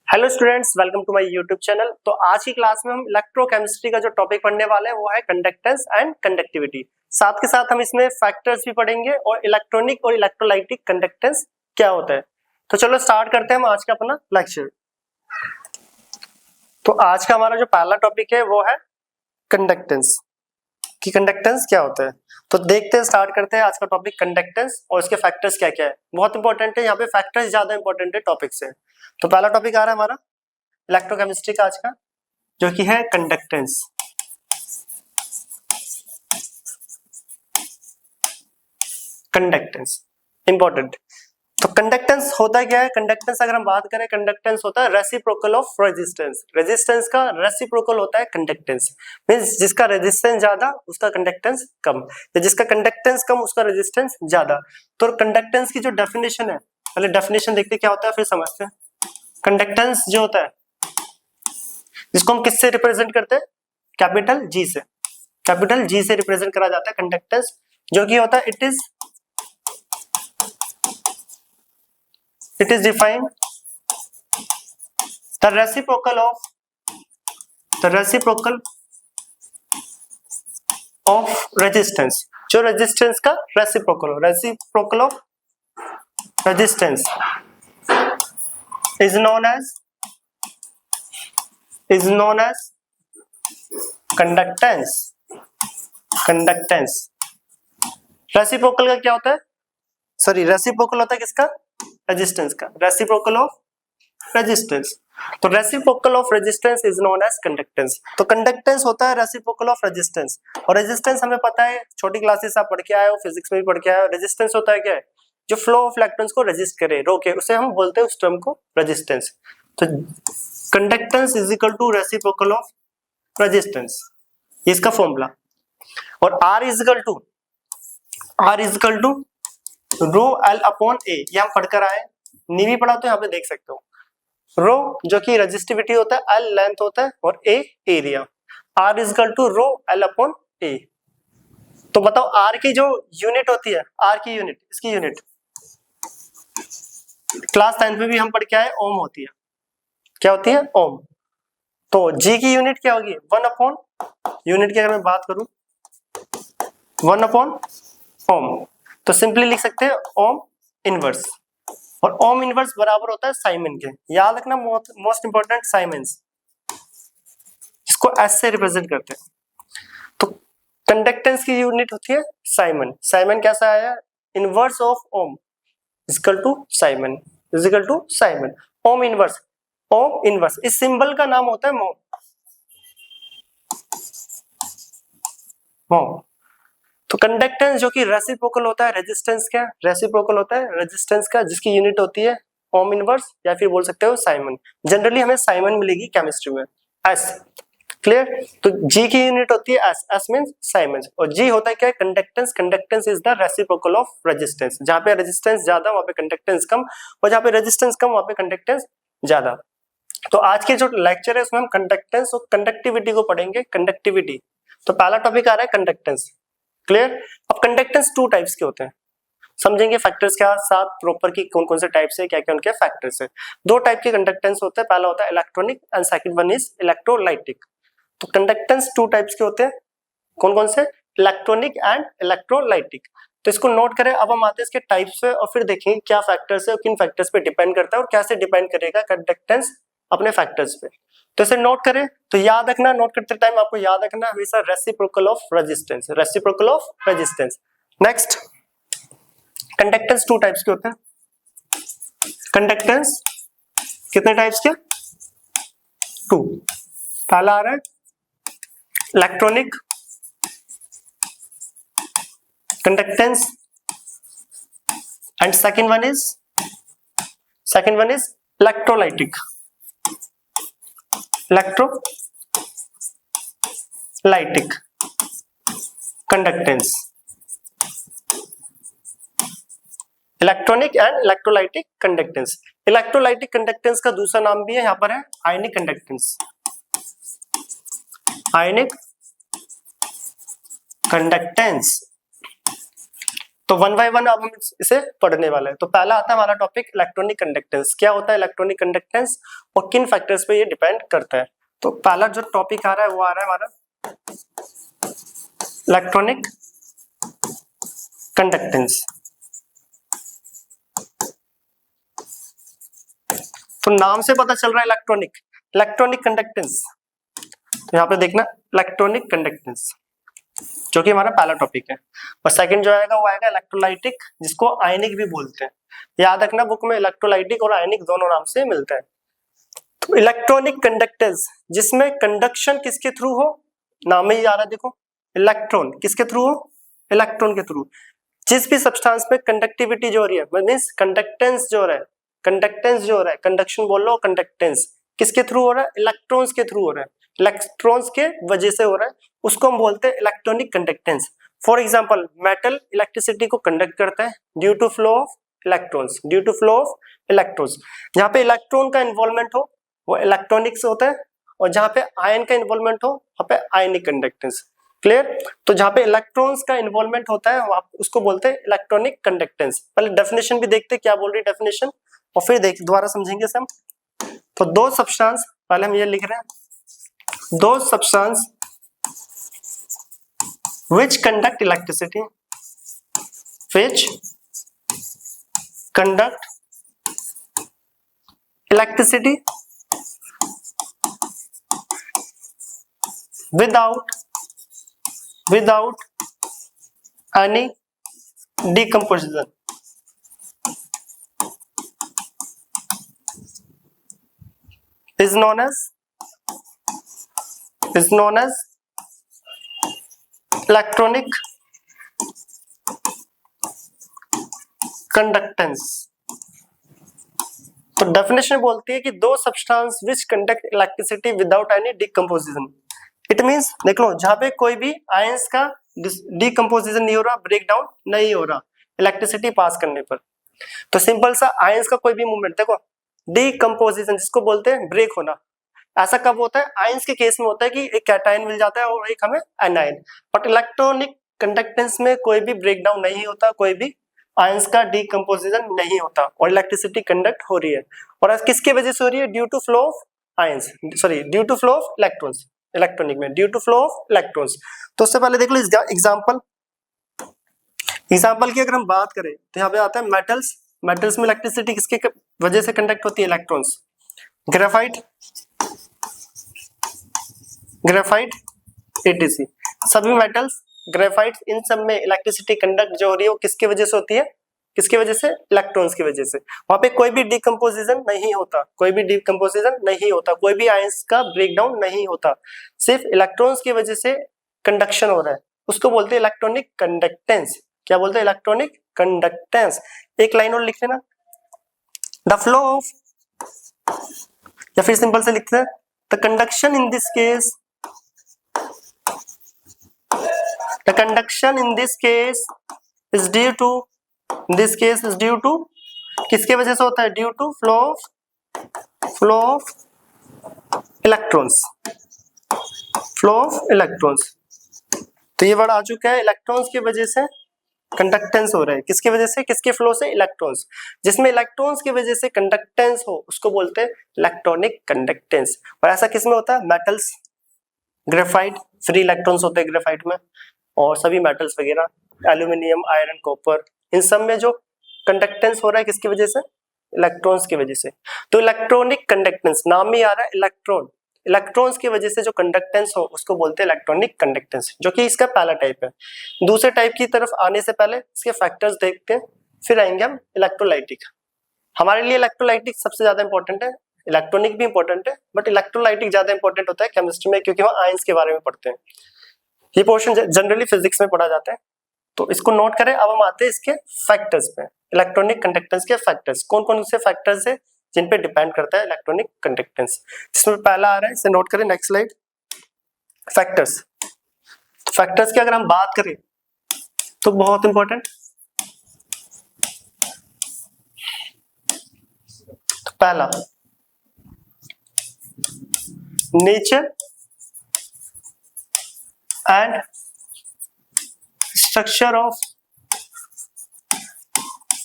Hello students, welcome to my YouTube channel. तो आज की क्लास में हम इलेक्ट्रोकेमिस्ट्री का जो टॉपिक पढ़ने वाले हैं वो है कंडक्टेंस एंड कंडक्टिविटी। साथ के साथ हम इसमें फैक्टर्स भी पढ़ेंगे और इलेक्ट्रॉनिक और इलेक्ट्रोलाइटिक कंडक्टेंस क्या होता है। तो चलो स्टार्ट करते हैं हम आज का अपना लेक्चर। तो आज का हमारा जो पहला टॉपिक है वो है कंडक्टेंस, कि कंडक्टेंस क्या होता है। तो देखते हैं, स्टार्ट करते हैं आज का टॉपिक कंडक्टेंस और इसके फैक्टर्स क्या क्या है। बहुत इंपॉर्टेंट है, यहाँ पे फैक्टर्स ज्यादा इंपॉर्टेंट है टॉपिक से। तो पहला टॉपिक आ रहा है हमारा इलेक्ट्रोकेमिस्ट्री का आज का, जो कि है कंडक्टेंस। Conductance important. तो कंडक्टेंस होता क्या है? कंडक्टेंस अगर हम बात करें, कंडक्टेंस होता है रेसिप्रोकल ऑफ रेजिस्टेंस। रेजिस्टेंस का रेसिप्रोकल होता है कंडक्टेंस। मींस जिसका रेजिस्टेंस ज्यादा उसका कंडक्टेंस कम, या जिसका कंडक्टेंस कम उसका रेजिस्टेंस ज्यादा। तो कंडक्टेंस की जो डेफिनेशन है, पहले डेफिनेशन देखते क्या होता है फिर समझते हैं। कंडक्टेंस जो होता है, जिसको हम किससे रिप्रेजेंट करते हैं? कैपिटल जी से। कैपिटल जी से रिप्रेजेंट करा जाता है कंडक्टेंस, जो कि होता है it is defined the reciprocal of resistance. जो रेजिस्टेंस का reciprocal of resistance is known as conductance. Reciprocal का क्या होता है? सॉरी, रेसिप्रोकल होता है किसका? रेजिस्टेंस का। Reciprocal of resistance. तो reciprocal of resistance is known as conductance. तो कंडक्टेंस होता है रेसिप्रोकल ऑफ रेजिस्टेंस। और रेजिस्टेंस हमें पता है, छोटी क्लासेस आप पढ़ के आए हो, फिजिक्स में भी पढ़ के आए हो। रेजिस्टेंस होता है क्या है? जो फ्लो ऑफ इलेक्ट्रॉन्स को रेजिस्ट करे, रोके, उसे हम बोलते हैं उस टर्म को रेजिस्टेंस। तो conductance is equal to reciprocal of resistance, इसका फॉर्मूला। और R is equal to rho L upon A, ये हम पढ़कर आए, नहीं भी पढ़ा तो यहाँ पे देख सकते हो। रो जो कि रेजिस्टिविटी होता है, एल लेंथ होता है और A area. R is equal to rho L upon A. तो बताओ R की जो यूनिट होती है, R की यूनिट, इसकी यूनिट क्लास 10th में भी हम पढ़ के आए, ओम होती है। क्या होती है? ओम। तो G की यूनिट क्या होगी? 1 अपॉन, यूनिट की अगर मैं बात करूं 1 अपॉन ओम, तो सिंपली लिख सकते हैं ओम इनवर्स। और ओम इनवर्स बराबर होता है साइमन के। याद रखना, मोस्ट इंपॉर्टेंट साइमन्स, इसको एस से रिप्रेजेंट करते हैं। तो कंडक्टेंस की यूनिट होती है साइमन। साइमन कैसा आया? Inverse of ohm equal to siemens, ohm inverse. Ohm inverse, इस सिंबल का नाम होता है मोम। तो कंडक्टेंस जो कि रेसिप्रोकल होता है रेजिस्टेंस का, जिसकी यूनिट होती है ओम इनवर्स, या फिर बोल सकते हो साइमन। जनरली हमें साइमन मिलेगी केमिस्ट्री में, एस। क्लियर? तो जी की यूनिट होती है एस, एस मींस साइमन। और जी होता है क्या? Conductance is the reciprocal of resistance. जहां पे रेजिस्टेंस ज्यादा वहां पे कंडक्टेंस कम, और जहां पे रेजिस्टेंस कम वहां पे कंडक्टेंस ज्यादा। तो आज के जो लेक्चर है उसमें हम कंडक्टेंस और कंडक्टिविटी को पढ़ेंगे। कंडक्टिविटी, तो पहला टॉपिक आ रहा है कंडक्टेंस। क्लियर? अब कंडक्टेंस 2 टाइप्स के होते हैं, समझेंगे फैक्टर्स के साथ प्रॉपर की कौन कौन से टाइप्स है, क्या क्या उनके फैक्टर्स है। 2 टाइप के कंडक्टेंस होते हैं, पहला होता है electronic and second one is electrolytic. तो कंडक्टेंस 2 टाइप्स के होते हैं, कौन कौन से? Electronic and electrolytic. तो इसको नोट करें। अब हम आते हैं इसके टाइप्स पे और फिर देखेंगे क्या फैक्टर्स है और किन फैक्टर्स पे डिपेंड करता है और कैसे डिपेंड करेगा कंडक्टेंस अपने फैक्टर्स पे। तो इसे नोट करें। तो याद रखना, नोट करते टाइम आपको याद रखना हमेशा reciprocal of resistance. Next, conductance 2 types के होते हैं। कंडक्टेंस कितने टाइप्स के? 2। पहला आ रहा है electronic conductance and second one is electrolytic conductance. Electronic and electrolytic conductance. Electrolytic conductance का दूसरा नाम भी है, यहां पर है आयनिक कंडक्टेंस। आयनिक कंडक्टेंस तो वन बाय वन अब हम इसे पढ़ने वाले हैं। तो पहला आता है हमारा टॉपिक इलेक्ट्रॉनिक कंडक्टेंस। क्या होता है इलेक्ट्रॉनिक कंडक्टेंस और किन फैक्टर्स पे ये डिपेंड करता है। तो पहला जो टॉपिक आ रहा है वो आ रहा है हमारा इलेक्ट्रॉनिक कंडक्टेंस। तो नाम से पता चल रहा है इलेक्ट्रॉनिक कंडक्टेंस। तो यहाँ पे देखना इलेक्ट्रॉनिक कंडक्टेंस जो कि हमारा पहला टॉपिक है। और सेकंड जो आएगा वो आएगा इलेक्ट्रोलाइटिक, जिसको आयनिक भी बोलते हैं। याद रखना बुक में इलेक्ट्रोलाइटिक और आयनिक दोनों नाम से मिलता है। तो इलेक्ट्रॉनिक कंडक्टेंस जिसमें कंडक्शन किसके थ्रू हो, नाम में ही आ रहा है देखो, इलेक्ट्रॉन किसके थ्रू हो, इलेक्ट्रॉन के थ्रू। जिस भी सब्सटेंस में कंडक्टिविटी जो हो रही है, मींस कंडक्टेंस जो हो रहा है, कंडक्शन बोल लो, कंडक्टेंस किसके थ्रू हो रहा है, इलेक्ट्रॉन्स के थ्रू हो रहा है, इलेक्ट्रॉन्स के वजह से हो रहा है, उसको हम बोलते हैं electronic conductance. For example metal electricity को कंडक्ट करता है due to flow of electrons, जहाँ पे इलेक्ट्रॉन का इन्वॉल्वमेंट हो वो इलेक्ट्रॉनिक्स होता है, और जहाँ पे आयन का इन्वॉल्वमेंट हो वहाँ पे आयनिक कंडक्टेंस। क्लियर। तो जहाँ पे इलेक्ट्रॉन्स का इन्वॉल्वमेंट होता है उसको बोलते हैं इलेक्ट्रॉनिक कंडक्टेंस। पहले डेफिनेशन भी देखते क्या बोल रही है डेफिनेशन, और फिर देख दोबारा समझेंगे सब। तो दो सब्सटेंस, पहले हम ये लिख रहे हैं, दो substance which conduct electricity without any decomposition is known as electronic conductance. तो डेफिनेशन बोलती है कि दो substance which conduct electricity without any decomposition. It means देख लो जहां पे कोई भी आयंस का डिकम्पोजिशन नहीं हो रहा, ब्रेकडाउन नहीं हो रहा इलेक्ट्रिसिटी पास करने पर। तो सिंपल सा आयंस का कोई भी मूवमेंट देखो, डिकम्पोजिशन जिसको बोलते हैं ब्रेक होना, ऐसा कब होता है, आयंस के केस में होता है कि एक कैटायन मिल जाता है और एक हमें एनायन। बट इलेक्ट्रॉनिक कंडक्टेंस में कोई भी ब्रेकडाउन नहीं होता, कोई भी आयंस का डिकम्पोजिशन नहीं होता और इलेक्ट्रिसिटी कंडक्ट हो रही है। और किसके वजह से हो रही है, due to flow of ions, due to flow of electrons. Electronic में due to flow of electrons. तो उससे पहले देख लो एग्जाम्पल की अगर हम बात करें तो यहाँ पे आता है मेटल्स में इलेक्ट्रिसिटी किसके वजह से कंडक्ट होती है, इलेक्ट्रॉन्स। ग्रेफाइट एटीसी, सभी मेटल्स, ग्रेफाइट, इन सब में इलेक्ट्रिसिटी कंडक्ट जो हो रही है वो किसके वजह से होती है, किसकी वजह से, इलेक्ट्रॉन्स की वजह से। वहां पे कोई भी डिकम्पोजिशन नहीं होता, कोई भी आयंस का ब्रेकडाउन नहीं होता, सिर्फ इलेक्ट्रॉन्स की वजह से कंडक्शन हो रहा है, उसको बोलते हैं इलेक्ट्रॉनिक कंडक्टेंस। क्या बोलते हैं, इलेक्ट्रॉनिक कंडक्टेंस। एक लाइन और लिख लेना, द फ्लो ऑफ, या फिर सिंपल से लिखते हैं the conduction in this case, is due to, किसके वजह से होता है, due to flow of electrons. तो ये वर्ड आ चुका है, इलेक्ट्रॉन्स की वजह से कंडक्टेंस हो रहा है, किसकी वजह से, किसके फ्लो से, इलेक्ट्रॉन्स। जिसमें इलेक्ट्रॉन्स की वजह से कंडक्टेंस हो उसको बोलते हैं इलेक्ट्रॉनिक कंडक्टेंस। और ऐसा किसमें होता है, मेटल्स, ग्रेफाइट, फ्री इलेक्ट्रॉन्स होते हैं ग्रेफाइट में, और सभी मेटल्स वगैरह, एल्यूमिनियम, आयरन, कॉपर, इन सब में जो कंडक्टेंस हो रहा है किसकी वजह से, इलेक्ट्रॉन्स की वजह से। तो इलेक्ट्रॉनिक कंडक्टेंस, नाम में आ रहा है इलेक्ट्रॉन्स की वजह से जो कंडक्टेंस हो उसको बोलते हैं इलेक्ट्रॉनिक कंडक्टेंस, जो कि इसका पहला टाइप है। दूसरे टाइप की तरफ आने से पहले इसके फैक्टर्स देखते हैं, फिर आएंगे हम इलेक्ट्रोलाइटिक। हमारे लिए इलेक्ट्रोलाइटिक सबसे ज्यादा इंपॉर्टेंट है, इलेक्ट्रॉनिक भी इंपॉर्टेंट है, बट इलेक्ट्रोलाइटिक ज्यादा इंपॉर्टेंट होता है केमिस्ट्री में, क्योंकि वहाँ आयंस के बारे में पढ़ते हैं। ये पोर्शन जनरली फिजिक्स में पढ़ा जाता है, तो इसको नोट करें। अब हम आते हैं इसके फैक्टर्स पे, इलेक्ट्रॉनिक कंडक्टेंस के फैक्टर्स। कौन कौन से फैक्टर्स है जिन पे डिपेंड करता है इलेक्ट्रॉनिक कंडक्टेंस। इसमें पहला आ रहा है, इसे नोट करें, नेक्स्ट स्लाइड। फैक्टर्स की अगर हम बात करें तो बहुत इंपॉर्टेंट, तो पहला nature and structure of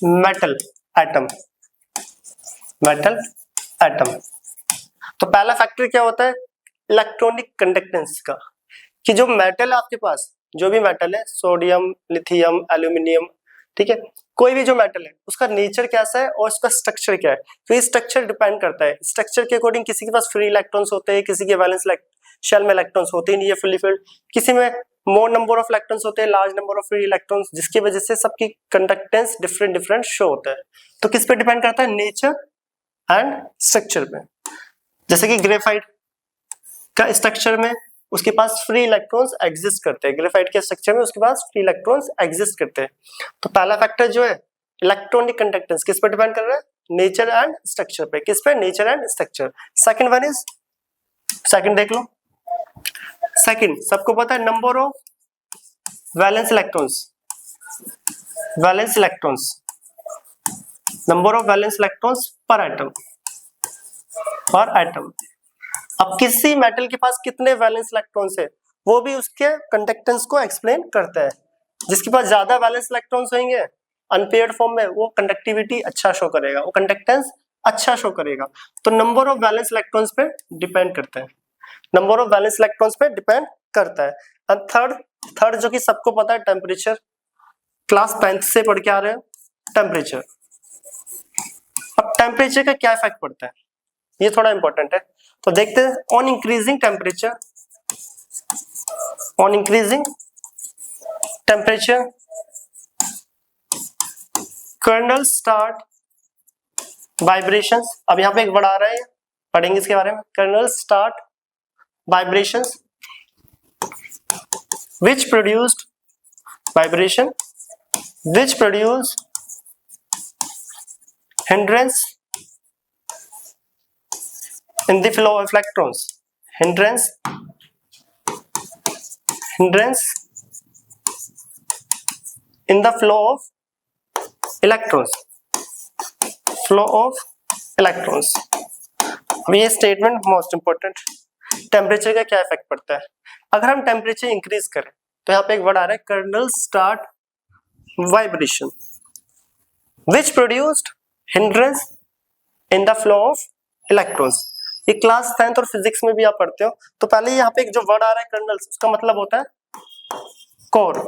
metal atom, metal atom. तो पहला फैक्टर क्या होता है, इलेक्ट्रॉनिक कंडक्टेंस का, कि जो मेटल है आपके पास, जो भी मेटल है, सोडियम, लिथियम, एल्यूमिनियम, ठीक है, कोई भी जो मेटल है उसका नेचर कैसा है और उसका स्ट्रक्चर क्या है, तो ये स्ट्रक्चर डिपेंड करता है। स्ट्रक्चर के अकॉर्डिंग किसी के पास फ्री इलेक्ट्रॉन्स होते हैं, किसी के वैलेंस शेल में इलेक्ट्रॉन्स होते ही नहीं है फुल्ली फिल्ड, किसी में मोर नंबर ऑफ इलेक्ट्रॉन्स होते हैं, large number of free electrons, जिसकी वजह से सबकी कंडक्टेंस डिफरेंट डिफरेंट शो होता है। तो किस पे डिपेंड करता है, नेचर एंड स्ट्रक्चर पे। जैसे कि ग्रेफाइट का स्ट्रक्चर में उसके पास फ्री इलेक्ट्रॉन्स एग्जिस्ट करते हैं, ग्रेफाइट के स्ट्रक्चर में उसके पास फ्री इलेक्ट्रॉन्स एग्जिस्ट करते हैं। तो पहला फैक्टर जो है इलेक्ट्रॉनिक कंडक्टेंस, किस पे डिपेंड कर रहा है, नेचर एंड स्ट्रक्चर पे। किस पे, nature and structure. Second one is, second देख लो, सेकंड सबको पता है number of valence electrons, valence electrons, number of valence electrons पर एटम, पर एटम। अब किसी मेटल के पास कितने वैलेंस इलेक्ट्रॉन्स है वो भी उसके कंडक्टेंस को एक्सप्लेन करता है। जिसके पास ज्यादा वैलेंस इलेक्ट्रॉन्स होंगे अनपेयर्ड फॉर्म में, वो कंडक्टिविटी अच्छा शो करेगा, वो कंडक्टेंस अच्छा शो करेगा। तो नंबर ऑफ वैलेंस इलेक्ट्रॉन्स पे डिपेंड करता है, नंबर ऑफ वैलेंस इलेक्ट्रॉन्स पे डिपेंड करता है। एंड थर्ड जो कि सबको पता है, टेम्परेचर, क्लास 10th से पढ़ के आ रहे हैं टेम्परेचर। अब टेम्परेचर का क्या इफेक्ट पड़ता है, ये थोड़ा इंपॉर्टेंट है, तो देखते हैं। On increasing temperature, on increasing temperature kernel start vibrations. अब यहाँ पे एक वर्ड आ रहा है, पढ़ेंगे इसके बारे में, kernel start vibrations which produced vibration which produce hindrance in the flow of electrons, hindrance in the flow of electrons, flow of electrons। अब ये स्टेटमेंट मोस्ट इंपॉर्टेंट, टेम्परेचर का क्या इफेक्ट पड़ता है। अगर हम टेम्परेचर इंक्रीज करें तो यहाँ पे एक वर्ड आ रहा है kernel start vibration which produced hindrance in the flow of electrons. ये क्लास 10th और फिजिक्स में भी आप पढ़ते हो। तो पहले यहाँ पे एक जो वर्ड आ रहा है कर्नल, उसका मतलब होता है कोर,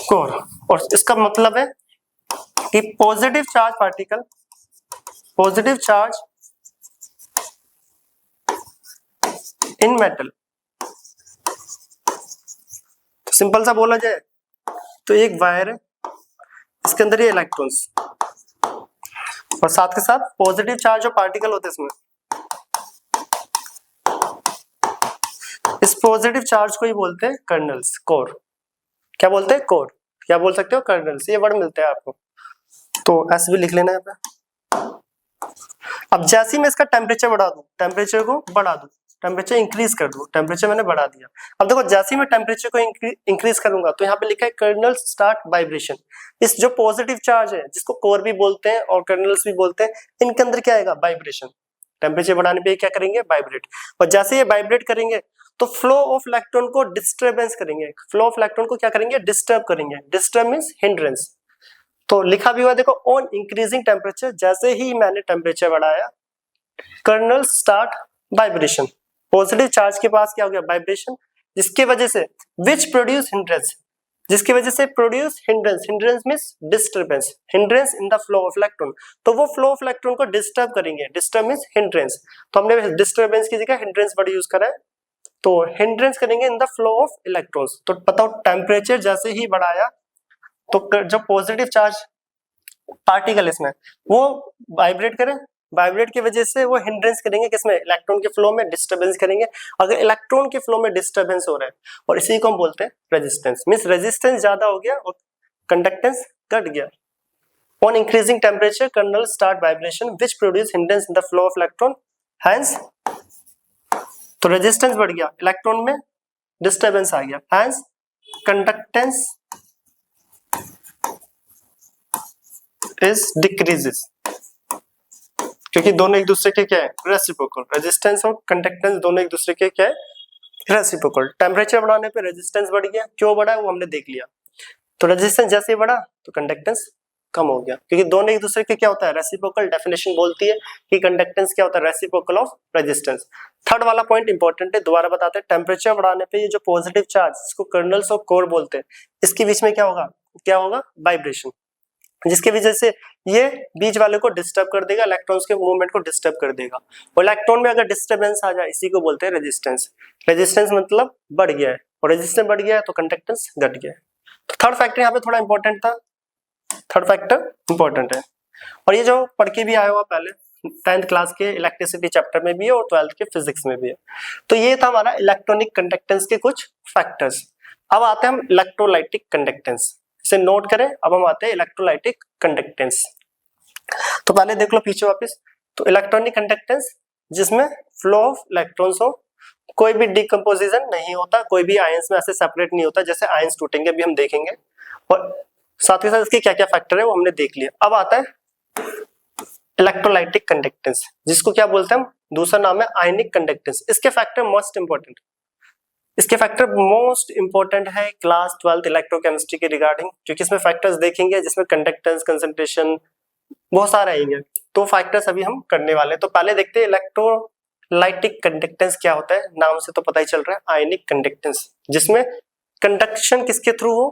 कोर, और इसका मतलब है कि positive charge particle, positive charge in metal. तो सिंपल सा बोला जाए तो एक वायर है, इसके अंदर ये इलेक्ट्रॉन्स और साथ के साथ पॉजिटिव चार्ज जो पार्टिकल होते हैं इसमें, इस पॉजिटिव चार्ज को ही बोलते हैं कर्नल्स, कोर। क्या बोलते हैं, कोर। क्या बोल सकते हो, कर्नल्स। ये वर्ड मिलते हैं आपको, तो ऐसे भी लिख लेना है। अब जैसे ही मैं इसका टेम्परेचर बढ़ा दूं, टेम्परेचर को बढ़ा दूं, टेम्परेचर इंक्रीज कर दूं, टेम्परेचर मैंने बढ़ा दिया। अब देखो जैसे ही मैं टेम्परेचर को इंक्रीज करूंगा तो यहाँ पे लिखा है कर्नल स्टार्ट वाइब्रेशन। इस जो पॉजिटिव चार्ज है, जिसको कोर भी बोलते हैं और कर्नल्स भी बोलते हैं, इनके अंदर क्या आएगा, वाइब्रेशन। टेम्परेचर बढ़ाने पे क्या करेंगे, वाइब्रेट। और जैसे ये वाइब्रेट करेंगे तो फ्लो ऑफ इलेक्ट्रॉन को डिस्टर्बेंस करेंगे, फ्लो ऑफ इलेक्ट्रॉन को क्या करेंगे, डिस्टर्ब करेंगे। Disturb means hindrance. तो लिखा भी हुआ देखो, ऑन इंक्रीजिंग टेम्परेचर, जैसे ही मैंने टेम्परेचर बढ़ाया kernel start vibration, positive charge के पास क्या हो गया, वाइब्रेशन, जिसकी वजह से विच प्रोड्यूस हिंड्रेंस, जिसकी वजह से produce hindrance. Hindrance means disturbance, hindrance in the flow of electron. तो वो फ्लो ऑफ इलेक्ट्रॉन को डिस्टर्ब करेंगे, डिस्टर्ब मींस हिंड्रेंस। तो हमने डिस्टर्बेंस की जगह हिंड्रेंस वर्ड यूज करा है, तो हिंड्रेंस करेंगे इन द फ्लो ऑफ इलेक्ट्रॉन्स। तो बताओ टेम्परेचर जैसे ही बढ़ाया तो जो पॉजिटिव चार्ज पार्टिकल इसमें वो वाइब्रेट करें, वाइब्रेट की वजह से वो हिंड्रेंस करेंगे किसमें, इलेक्ट्रॉन के फ्लो में डिस्टर्बेंस करेंगे। अगर इलेक्ट्रॉन के फ्लो में डिस्टर्बेंस हो रहा है, और इसी को हम बोलते हैं रेजिस्टेंस, मींस रेजिस्टेंस ज्यादा हो गया और कंडक्टेंस घट गया। On increasing temperature kernel start vibration which produce hindrance in the flow of electron, hence तो रेजिस्टेंस बढ़ गया, इलेक्ट्रॉन में डिस्टर्बेंस आ गया, हैंस कंडक्टेंस इज डिक्रीजेस, क्योंकि दोनों एक दूसरे के क्या है, रेसिप्रोकल। रेजिस्टेंस और कंडक्टेंस दोनों एक दूसरे के क्या है, रेसिप्रोकल। टेम्परेचर बढ़ाने पे रेजिस्टेंस बढ़ गया, क्यों बढ़ा वो हमने देख लिया। तो रेजिस्टेंस जैसे ही बढ़ा तो कंडक्टेंस कम हो गया, क्योंकि दोनों एक दूसरे के क्या होता है रेसिप्रोकल। डेफिनेशन बोलती है कि कंडक्टेंस क्या होता है रेसिप्रोकल ऑफ रेजिस्टेंस। थर्ड वाला पॉइंट इंपॉर्टेंट है, दोबारा बताते हैं। टेम्परेचर बढ़ाने पे ये जो पॉजिटिव चार्ज जिसको कर्नल्स ऑफ कोर बोलते हैं, इसके बीच में क्या होगा वाइब्रेशन, जिसकी वजह से ये बीच वाले को डिस्टर्ब कर देगा, इलेक्ट्रॉन्स के मूवमेंट को डिस्टर्ब कर देगा। और इलेक्ट्रॉन में अगर डिस्टर्बेंस आ जाए इसी को बोलते हैं रेजिस्टेंस। रेजिस्टेंस मतलब बढ़ गया है, और रेजिस्टेंस बढ़ गया है तो कंडक्टेंस घट गया है। तो थर्ड फैक्टर यहाँ पे थोड़ा इंपॉर्टेंट था, थर्ड फैक्टर इंपॉर्टेंट है। और ये जो पढ़ के भी आया हुआ पहले 10th क्लास के इलेक्ट्रिसिटी चैप्टर में भी है और 12th के फिजिक्स में भी है। तो ये था हमारा इलेक्ट्रॉनिक कंडक्टेंस के कुछ फैक्टर्स। अब आते हैं हम इलेक्ट्रोलाइटिक कंडक्टेंस, इसे नोट करें। अब हम आते हैं इलेक्ट्रोलाइटिक कंडक्टेंस। तो पहले देख लो पीछे वापस। तो इलेक्ट्रॉनिक कंडक्टेंस जिसमें फ्लो ऑफ इलेक्ट्रॉन्स हो, कोई भी डिकम्पोजिशन नहीं होता, कोई भी आयंस में ऐसे सेपरेट नहीं होता, जैसे आयंस टूटेंगे अभी हम देखेंगे। और साथ ही साथ इसके क्या क्या फैक्टर है वो हमने देख लिया। अब आता है इलेक्ट्रोलाइटिक कंडक्टेंस, जिसको क्या बोलते हैं हम, दूसरा नाम है आयनिक कंडक्टेंस। इसके फैक्टर मोस्ट इंपॉर्टेंट, इसके फैक्टर मोस्ट इंपॉर्टेंट है क्लास 12th इलेक्ट्रोकेमिस्ट्री के रिगार्डिंग, क्योंकि इसमें फैक्टर्स देखेंगे जिसमें कंडक्टेंस, कंसंट्रेशन बहुत सारे आएंगे। तो फैक्टर्स अभी हम करने वाले हैं। तो पहले देखते हैं इलेक्ट्रोलाइटिक कंडक्टेंस क्या होता है। नाम से तो पता ही चल रहा है आयनिक कंडक्टेंस, जिसमें कंडक्शन किसके थ्रू हो,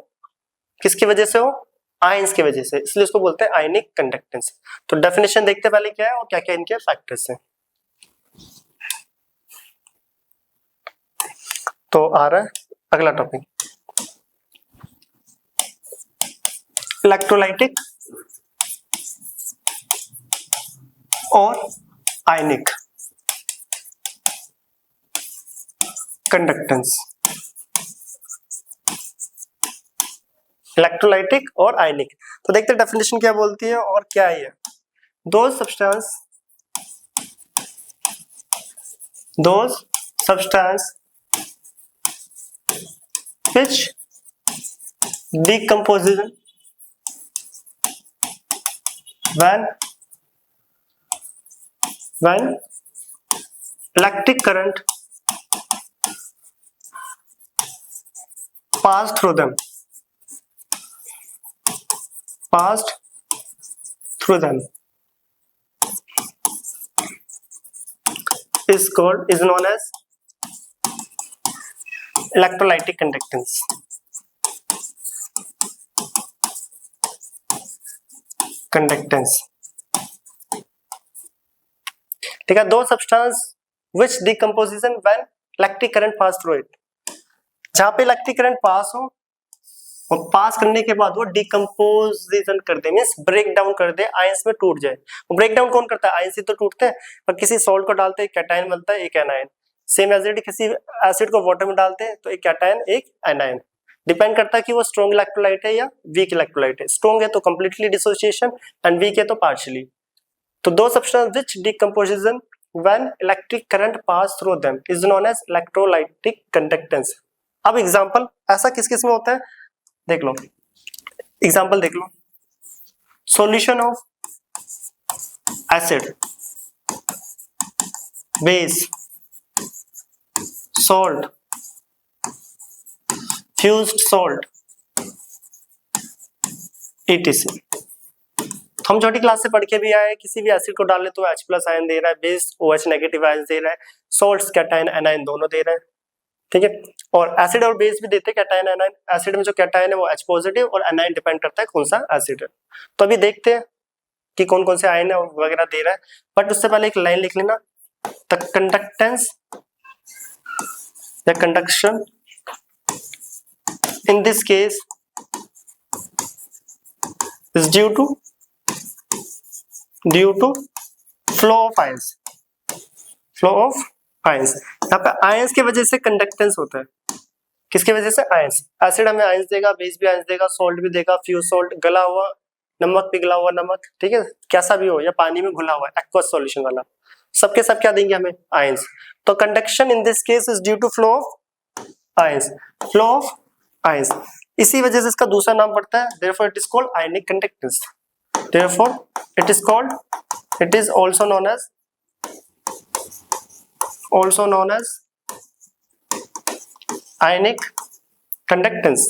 किसकी वजह से हो, आयंस की वजह से, इसलिए उसको बोलते हैं आयनिक कंडक्टेंस। तो डेफिनेशन देखते पहले क्या है और क्या क्या इनके फैक्टर्स हैं। तो आ रहा है अगला टॉपिक, इलेक्ट्रोलाइटिक और आयनिक कंडक्टेंस। इलेक्ट्रोलाइटिक और आयनिक, तो देखते हैं डेफिनेशन क्या बोलती है और क्या है। Those substance which decomposition when electric current passed through them is known as electrolytic conductance. ठीक है, दो substance which decomposition when electric current pass through it, जहां पे इलेक्ट्रिक करंट पास हो और पास करने के बाद वो डिकम्पोजिशन कर दे, मींस ब्रेक डाउन कर दे, आयंस में टूट जाए। ब्रेक डाउन कौन करता है, आयंस ही तो टूटते हैं। पर किसी सॉल्ट को डालते हैं कैटायन बनता है, एक एनायन। सेम एज इट किसी एसिड को वाटर में डालते हैं तो एक कैटायन एक एनायन। डिपेंड करता है कि वो स्ट्रॉन्ग इलेक्ट्रोलाइट है या वीक इलेक्ट्रोलाइट है। स्ट्रॉन्ग है तो कंप्लीटली डिसोसिएशन एंड वीक है तो पार्शियली। तो दो substance which decomposition when electric current pass through them is known as electrolytic conductance. अब एग्जांपल ऐसा किस किस में होता है देख लो, एग्जांपल देख लो। Solution of acid, base, salt, fused salt, etc। तो हम छोटी क्लास से पढ़ के भी आए, किसी भी एसिड को डाले तो H+ आयन दे रहा है, बेस OH नेगेटिव आयन दे रहा है, सॉल्ट्स कैटायन एनायन दोनों दे रहे हैं। ठीक है, और एसिड और बेस भी देते हैं कैटायन एनायन। एसिड में जो कैटायन है वो H पॉजिटिव और एनायन डिपेंड करता है कौन सा एसिड है। तो अभी देखते हैं कि कौन कौन से आयन है वगैरह दे रहा है। बट उससे पहले एक लाइन लिख लेना, द कंडक्टेंस या conduction in this case is due to flow of ions. Flow of ions, यहाँ पे आयंस की वजह से कंडक्टेंस होता है। किसकी वजह से, आयंस। एसिड हमें आयंस देगा, बेस भी आयंस देगा, सॉल्ट भी देगा, फ्यूज सॉल्ट, गला हुआ नमक, पिघला हुआ नमक, ठीक है, कैसा भी हो, या पानी में घुला हुआ एक्वस सॉल्यूशन वाला, सबके सब क्या देंगे हमें, आयंस। तो conduction in this case is due to flow of ions. Flow of ions, इसी वजह से इसका दूसरा नाम पड़ता है, therefore it is called ionic conductance। therefore it is also known as ionic conductance।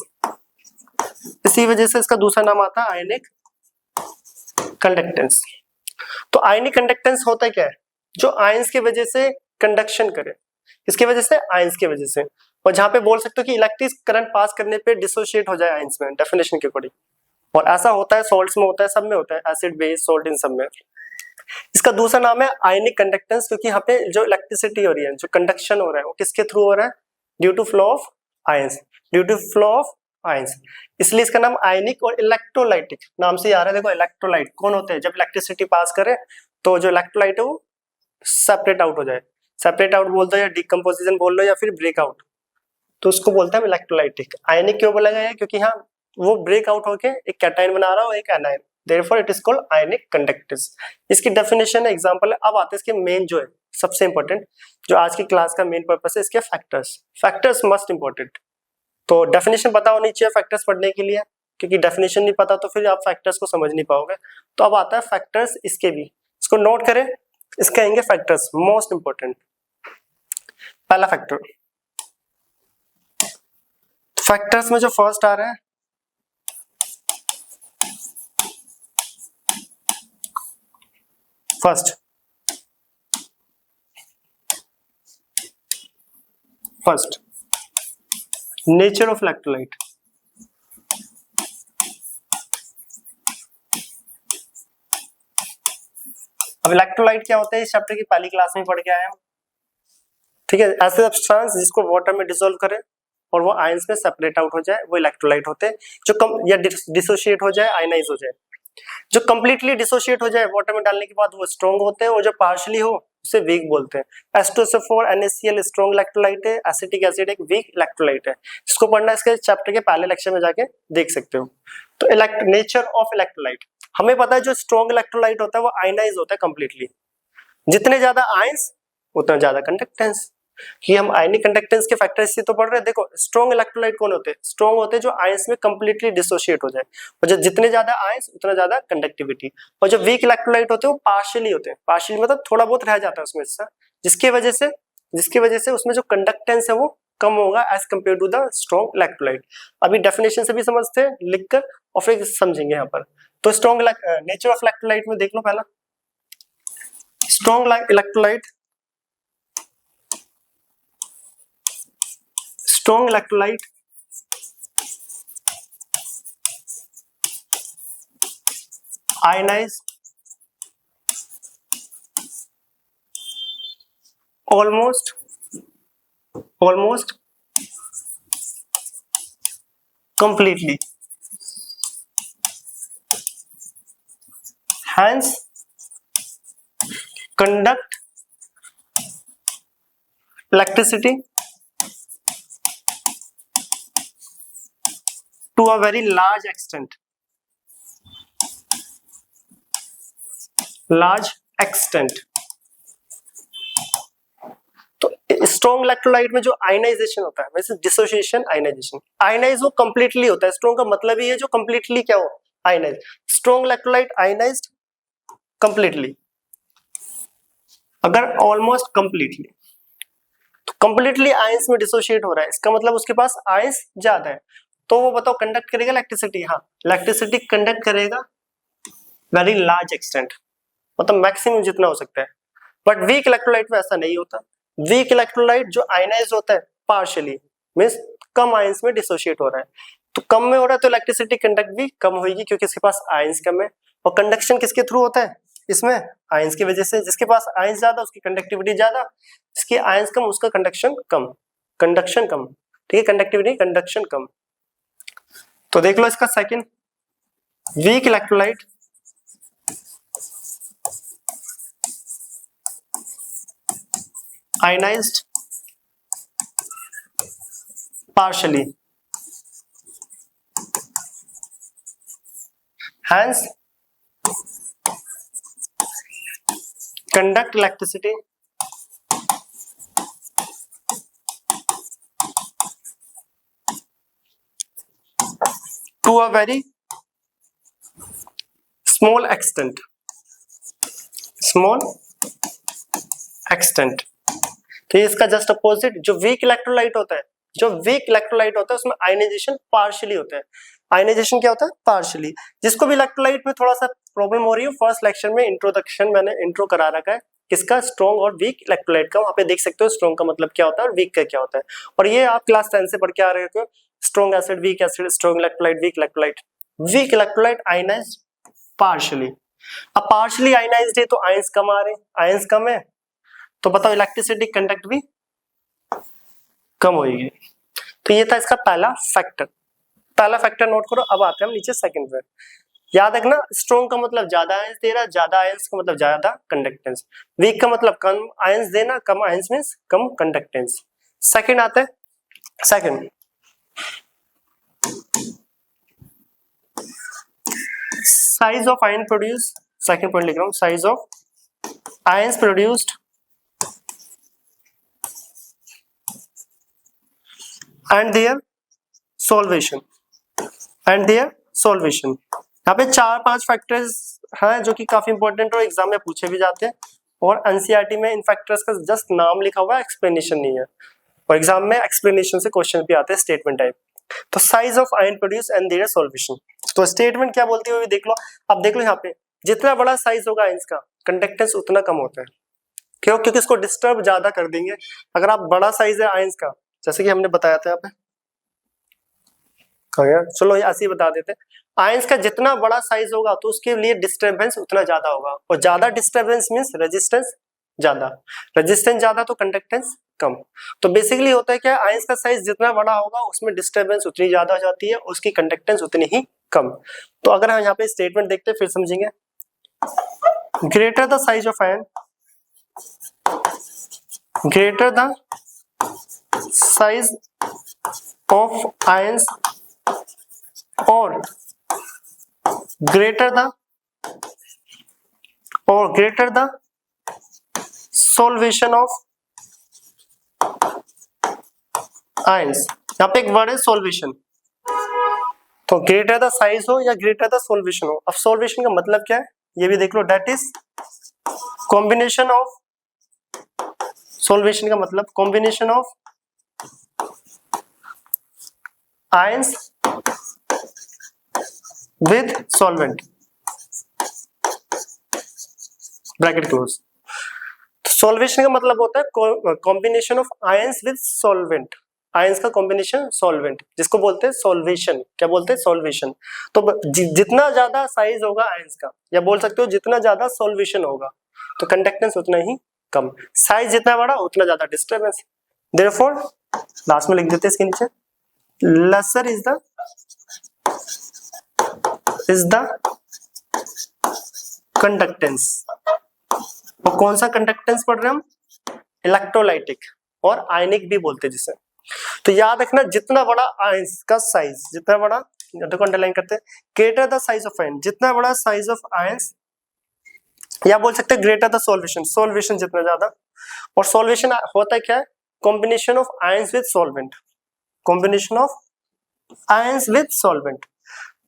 इसी वजह से इसका दूसरा नाम आता है आयनिक कंडक्टेंस। तो आयनिक कंडक्टेंस होता क्या है, जो आयंस की वजह से कंडक्शन करे, इसकी वजह से आयंस की वजह से, और जहां पे बोल सकते हो कि इलेक्ट्रिक करंट पास करने पे डिसोशिएट हो जाए आयंस में, डेफिनेशन के अकॉर्डिंग। और ऐसा होता है सॉल्ट्स में होता है, सब में होता है, एसिड बेस सॉल्ट इन सब में। इसका दूसरा नाम है आयनिक कंडक्टेंस, क्योंकि यहाँ पे जो इलेक्ट्रिसिटी हो रही है, जो कंडक्शन हो रहा है, वो किसके थ्रू हो रहा है, due to flow of ions, due to flow of ions, इसलिए इसका नाम आयनिक और इलेक्ट्रोलाइटिक नाम से आ रहा है। देखो इलेक्ट्रोलाइट कौन होते हैं, जब इलेक्ट्रिसिटी पास करे तो जो इलेक्ट्रोलाइट है वो सेपरेट आउट हो जाए, सेपरेट आउट बोल दो या डिकम्पोजिशन बोल लो या फिर ब्रेक आउट, तो उसको बोलते हैं इलेक्ट्रोलाइटिक। आयनिक क्यों बोला गया है, क्योंकि हाँ वो ब्रेक आउट होके एक कैटायन बना रहा हो एक anion, therefore it is called ionic conductance. इसकी डेफिनेशन है, एग्जांपल है। अब आते हैं इसके मेन जो है सबसे इंपॉर्टेंट, जो आज की क्लास का मेन पर्पस है, इसके फैक्टर्स। फैक्टर्स मस्ट इंपॉर्टेंट, तो डेफिनेशन पता होनी चाहिए फैक्टर्स पढ़ने के लिए, क्योंकि डेफिनेशन नहीं पता तो फिर आप फैक्टर्स को समझ नहीं पाओगे। तो अब आता है फैक्टर्स, इसके भी इसको नोट करें, इसके आएंगे फैक्टर्स मोस्ट इंपॉर्टेंट। पहला फैक्टर, फैक्टर्स में जो फर्स्ट आ रहा है फर्स्ट नेचर ऑफ इलेक्ट्रोलाइट। अब इलेक्ट्रोलाइट क्या होता है, इस चैप्टर की पहली क्लास में पढ़ के आए हम, ठीक है। ऐसे सब्सटेंस जिसको वाटर में डिसॉल्व करे और वो आयंस में सेपरेट आउट हो जाए, वो इलेक्ट्रोलाइट होते हैं। जो कम या डिसोशिएट हो जाए, आयनाइज हो जाए। जो कंप्लीटली डिसोशिएट हो जाए वाटर में डालने के बाद, वो स्ट्रॉन्ग होते हैं, और जो पार्शियली हो उसे वीक बोलते हैं। H2SO4 NaCl स्ट्रॉन्ग इलेक्ट्रोलाइट है, एसिटिक एसिड एक वीक इलेक्ट्रोलाइट है। इसको पढ़ना इसके चैप्टर के पहले लेक्चर में जाके देख सकते हो। तो नेचर ऑफ इलेक्ट्रोलाइट, हमें पता है जो स्ट्रॉन्ग इलेक्ट्रोलाइट होता है वो आयनाइज होता है कंप्लीटली। जितने ज्यादा आयंस उतना ज्यादा कंडक्टेंस। कि हम आयनिक कंडक्टेंस के फैक्टर इससे तो पढ़ रहे हैं। देखो स्ट्रॉन्ग इलेक्ट्रोलाइट कौन होते हैं, स्ट्रॉन्ग होते हैं जो आयंस में कंप्लीटली डिसोशिएट हो जाए, और जो जितने ज्यादा आयंस उतना ज्यादा कंडक्टिविटी। और जो वीक इलेक्ट्रोलाइट होते हैं वो पार्शियली होते हैं, पार्शियली मतलब थोड़ा बहुत रह जाता है उसमें हिस्सा, जिसकी वजह से उसमें जो कंडक्टेंस है वो कम होगा as compare to the strong electrolyte. अभी डेफिनेशन से भी समझते हैं लिखकर और फिर समझेंगे यहाँ पर। तो स्ट्रॉन्ग नेचर ऑफ इलेक्ट्रोलाइट में देख लो पहला, strong electrolyte, strong electrolyte ionized almost completely, hence conduct electricity to a very large extent, तो स्ट्रॉन्ग इलेक्ट्रोलाइट में जो आयनाइजेशन होता है, वैसे डिसोसिएशन आयनाइजेशन, आयनाइज वो कंप्लीटली होता है। स्ट्रॉन्ग का मतलब ही है जो कंप्लीटली क्या हो, ionize. Strong electrolyte ionized completely, अगर ऑलमोस्ट कंप्लीटली, तो कंप्लीटली आयंस में डिसोशिएट हो रहा है, इसका मतलब उसके पास आयंस ज्यादा है। तो वो बताओ कंडक्ट करेगा इलेक्ट्रिसिटी, हाँ इलेक्ट्रिसिटी कंडक्ट करेगा वेरी लार्ज एक्सटेंट, मतलब मैक्सिमम जितना हो सकता है। बट वीक इलेक्ट्रोलाइट में ऐसा नहीं होता। वीक इलेक्ट्रोलाइट जो आयनाइज होता है पार्शियली, मींस कम आयंस में डिसोशिएट हो रहा है, तो कम में हो रहा है तो इलेक्ट्रिसिटी कंडक्ट भी कम होगी, क्योंकि इसके पास आयंस कम है। और कंडक्शन किसके थ्रू होता है इसमें, आयंस की वजह से। जिसके पास आयंस ज्यादा उसकी कंडक्टिविटी ज्यादा, जिसकी आयंस कम उसका कंडक्शन कम, ठीक है, कंडक्टिविटी कंडक्शन कम। तो देख लो इसका second, weak electrolyte ionised partially, hence conduct electricity to a very small extent, तो इसका जस्ट अपोजिट जो वीक इलेक्ट्रोलाइट होता है, उसमें आयनाइजेशन पार्शियली होता है। आयनाइजेशन क्या होता है? पार्शियली। जिसको भी इलेक्ट्रोलाइट में थोड़ा सा प्रॉब्लम हो रही है, फर्स्ट लेक्चर में इंट्रोडक्शन मैंने इंट्रो करा रखा है किसका? स्ट्रॉन्ग और वीक इलेक्ट्रोलाइट का। वहां पे देख सकते हो स्ट्रॉन्ग का मतलब क्या होता है और वीक का क्या होता है। और ये आप क्लास 10 से पढ़ के आ रहे हो, strong acid, weak acid, strong electrolyte, weak electrolyte. Weak electrolyte ionised partially. अब पार्शियली आयनाइज्ड है तो आयंस कम आ रहे हैं, आयंस कम है तो बताओ इलेक्ट्रिसिटी कंडक्ट भी कम होगी। तो ये था इसका पहला फैक्टर। पहला फैक्टर नोट करो। अब आते हैं हम नीचे सेकंड पे। याद रखना, स्ट्रॉन्ग का मतलब ज्यादा आयंस दे रहा, ज्यादा आयंस का मतलब ज्यादा कंडक्टेंस। वीक का मतलब कम आयंस देना, कम आयंस मींस कम कंडक्टेंस। सेकंड आता है, second size of ion produce. Second point लिख रहा हूं, size of ions produced and their solvation, and their solvation. यहाँ पे 4-5 फैक्टर्स हैं जो कि काफी इंपॉर्टेंट और एग्जाम में पूछे भी जाते हैं, और एनसीईआरटी में इन फैक्टर्स का जस्ट नाम लिखा हुआ है, एक्सप्लेनेशन नहीं है। और एग्जाम में एक्सप्लेनेशन से क्वेश्चन भी आते हैं स्टेटमेंट टाइप। तो size of ion produce and their solvation, तो स्टेटमेंट क्या बोलती है वो भी देख लो। अब देख लो यहाँ पे, जितना बड़ा साइज होगा आयंस का, कंडक्टेंस उतना कम होता है। क्यों? क्योंकि इसको डिस्टर्ब ज्यादा कर देंगे। अगर आप बड़ा साइज है आयंस का, जैसे कि हमने बताया था यहाँ पे, चलो ऐसे ही बता देते हैं। आयंस का जितना बड़ा साइज होगा तो उसके लिए डिस्टर्बेंस उतना ज्यादा होगा, और ज्यादा डिस्टर्बेंस मींस रेजिस्टेंस ज्यादा, रेजिस्टेंस ज्यादा तो कंडक्टेंस कम। तो बेसिकली होता है क्या, आयंस का साइज जितना बड़ा होगा उसमें डिस्टर्बेंस उतनी ज्यादा हो जाती है, उसकी कंडक्टेंस उतनी ही कम। तो अगर हम यहाँ पे स्टेटमेंट देखते हैं फिर समझेंगे। Greater the size of ion, greater the size of ions or greater the solution of ions। यहाँ पे एक वर्ड है सॉल्वेशन, तो ग्रेटर द साइज हो या ग्रेटर द सॉल्वेशन हो। अब सॉल्वेशन का मतलब क्या है ये भी देख लो, that is combination of, solvation का मतलब combination of ions with solvent, bracket close. Solvation का मतलब होता है combination of ions with solvent, ions का कॉम्बिनेशन सॉल्वेंट, जिसको बोलते हैं सॉल्वेशन। क्या बोलते हैं? सॉल्वेशन। तो जितना ज्यादा साइज होगा आयंस का, या बोल सकते हो जितना ज्यादा सॉल्वेशन होगा तो कंडक्टेंस उतना ही कम। साइज जितना बड़ा उतना ज्यादा डिस्टर्बेंस। देयरफॉर लास्ट में लिख देते हैं इसके नीचे, लेसर इज द कंडक्टेंस। और कौन सा कंडक्टेंस पढ़ रहे हैं हम? इलेक्ट्रोलाइटिक और आयनिक भी बोलते हैं जिसे। तो याद रखना, जितना बड़ा आयंस का साइज, जितना बड़ा, देखो अंडरलाइन करते हैं, greater the size of ion, जितना बड़ा साइज ऑफ आयंस, या बोल सकते हैं ग्रेटर द सॉल्वेशन, सॉल्वेशन जितना ज्यादा। और सॉल्वेशन होता है क्या है? Combination of ions with solvent, combination of ions with solvent.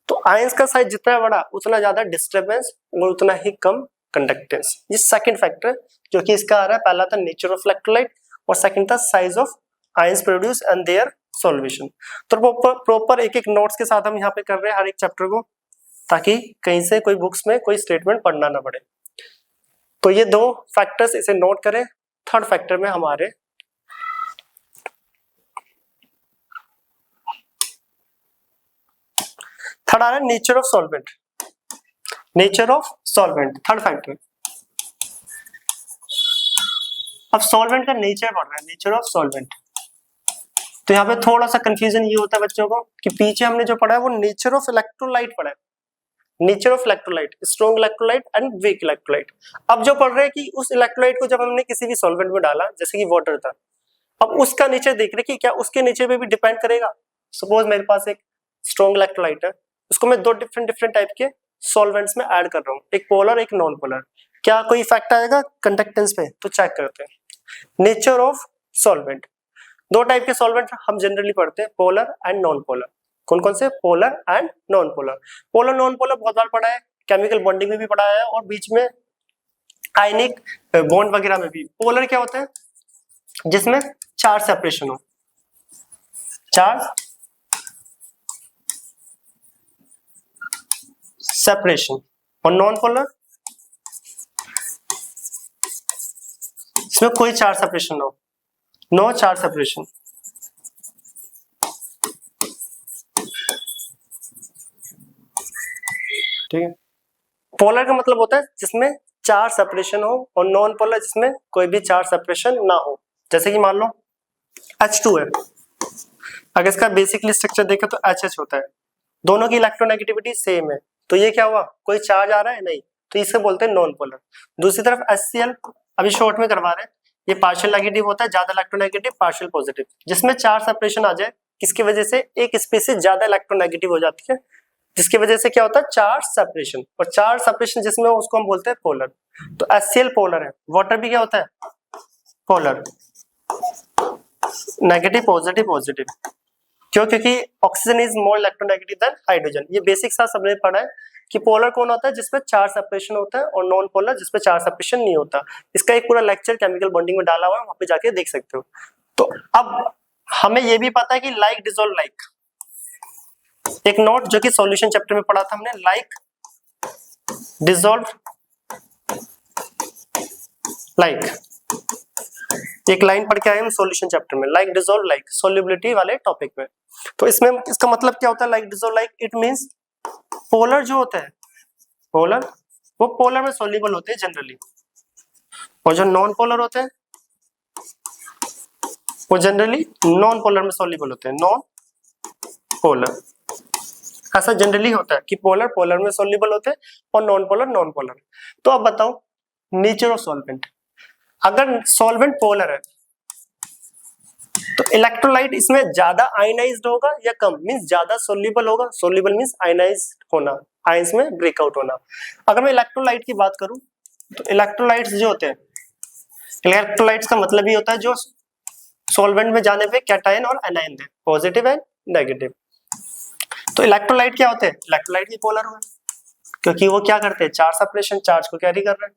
तो आयंस का साइज जितना बड़ा उतना ज्यादा डिस्टर्बेंस और उतना ही कम कंडक्टेंस। ये सेकंड फैक्टर जो कि इसका आ रहा है, पहला था नेचर ऑफ इलेक्ट्रोलाइट और सेकंड था size of ions produce and their solvation. तो प्रॉपर एक एक नोट्स के साथ हम यहाँ पे कर रहे हैं हर एक चैप्टर को, ताकि कहीं से कोई बुक्स में कोई स्टेटमेंट पढ़ना ना पड़े। तो ये दो फैक्टर्स इसे नोट करें। थर्ड फैक्टर में हमारे थर्ड आ रहा है nature of solvent, nature of solvent third factor. अब सॉल्वेंट का नेचर पढ़ रहा है, नेचर ऑफ सॉल्वेंट। तो यहाँ पे थोड़ा सा कंफ्यूजन ये होता है बच्चों को कि पीछे हमने जो पढ़ा है वो नेचर ऑफ इलेक्ट्रोलाइट पढ़ा है, nature of electrolyte, strong electrolyte and weak electrolyte. अब जो पढ़ रहे हैं कि उस इलेक्ट्रोलाइट को जब हमने किसी भी सॉल्वेंट में डाला, जैसे कि वाटर था, अब उसका नेचर देख रहे कि क्या उसके नेचर पे भी डिपेंड करेगा। सपोज मेरे पास एक स्ट्रॉन्ग इलेक्ट्रोलाइट है, उसको मैं दो डिफरेंट टाइप के सॉल्वेंट्स में ऐड कर रहा हूँ, एक पोलर एक नॉन पोलर, क्या कोई इफेक्ट आएगा कंडक्टेंस पे? तो चेक करते हैं नेचर ऑफ सॉल्वेंट। दो टाइप के सॉल्वेंट हम जनरली पढ़ते हैं, पोलर एंड नॉन पोलर। कौन कौन से? Polar and non polar. Polar non polar बहुत बार पढ़ा है, केमिकल बॉन्डिंग में भी पढ़ा है और बीच में आयनिक बॉन्ड वगैरह में भी। पोलर क्या होता है? जिसमें चार्ज सेपरेशन हो, चार्ज सेपरेशन। और नॉन पोलर, इसमें कोई चार्ज सेपरेशन ना हो, नो चार्ज सेपरेशन। ठीक है। पोलर का मतलब होता है जिसमें चार्ज सेपरेशन हो, और नॉन पोलर जिसमें कोई भी चार्ज सेपरेशन ना हो। जैसे कि मान लो H2 है, अगर इसका बेसिकली स्ट्रक्चर देखें तो HH होता है, दोनों की इलेक्ट्रोनेगेटिविटी सेम है, तो ये क्या हुआ, कोई चार्ज आ रहा है नहीं, तो इसे बोलते हैं नॉन पोलर। दूसरी तरफ HCl अभी शॉर्ट में करवा रहे हैं, ये पार्शियल नेगेटिव होता है, ज्यादा इलेक्ट्रोनेगेटिव, पार्शियल पॉजिटिव, जिसमें चार्ज सेपरेशन आ जाए, किसकी वजह से, एक स्पीशीज ज्यादा इलेक्ट्रोनेगेटिव हो जाती है, जिसकी वजह से क्या होता है, चार्ज सेपरेशन। और चार्ज सेपरेशन जिसमें उसको हम बोलते हैं पोलर। तो HCl पोलर है, वाटर भी क्या होता है, पोलर, नेगेटिव पॉजिटिव पॉजिटिव। क्यों, क्योंकि oxygen is more electronegative than hydrogen. ये बेसिक सा सबने पढ़ा है कि पोलर कौन होता है, जिसपे चार्ज सेपरेशन होता है, और नॉन पोलर जिसपे चार्ज सेपरेशन नहीं होता। इसका एक पूरा लेक्चर केमिकल बॉन्डिंग में डाला हुआ है, वहां पे जाके देख सकते हो। तो अब हमें ये भी पता है कि लाइक डिसॉल्व लाइक, एक नोट जो कि सॉल्यूशन चैप्टर में पढ़ा था हमने, लाइक डिसॉल्व लाइक, एक लाइन पढ़ के आए हम सॉल्यूशन चैप्टर में, लाइक डिसॉल्व लाइक, सॉल्युबिलिटी वाले टॉपिक में। तो इसमें इसका मतलब क्या होता है, like dissolve like, it means polar जो होते हैं, पोलर वो पोलर में सॉल्युबल होते हैं जनरली, और जो नॉन पोलर होते हैं वो जनरली नॉन पोलर में सॉल्युबल होते हैं, नॉन पोलर। ऐसा जनरली होता है कि पोलर पोलर में सॉल्युबल होते हैं और नॉन पोलर नॉन पोलर। तो अब बताओ नेचर ऑफ सॉल्वेंट। अगर सॉल्वेंट पोलर है तो इलेक्ट्रोलाइट इसमें ज्यादा आयनाइज्ड होगा या कम, मींस ज्यादा सोल्यूबल होगा, सोल्यूबल मींस आयनाइज्ड होना, आयंस में ब्रेकआउट होना। अगर मैं इलेक्ट्रोलाइट की बात करूं तो इलेक्ट्रोलाइट्स जो होते हैं, इलेक्ट्रोलाइट्स का मतलब ही होता है जो सॉल्वेंट में जाने पे कैटायन और anion they, positive and negative. तो इलेक्ट्रोलाइट क्या होते हैं, इलेक्ट्रोलाइट भी पोलर हुए, क्योंकि वो क्या करते हैं, चार्ज सेपरेशन, चार्ज को कैरी कर रहे हैं।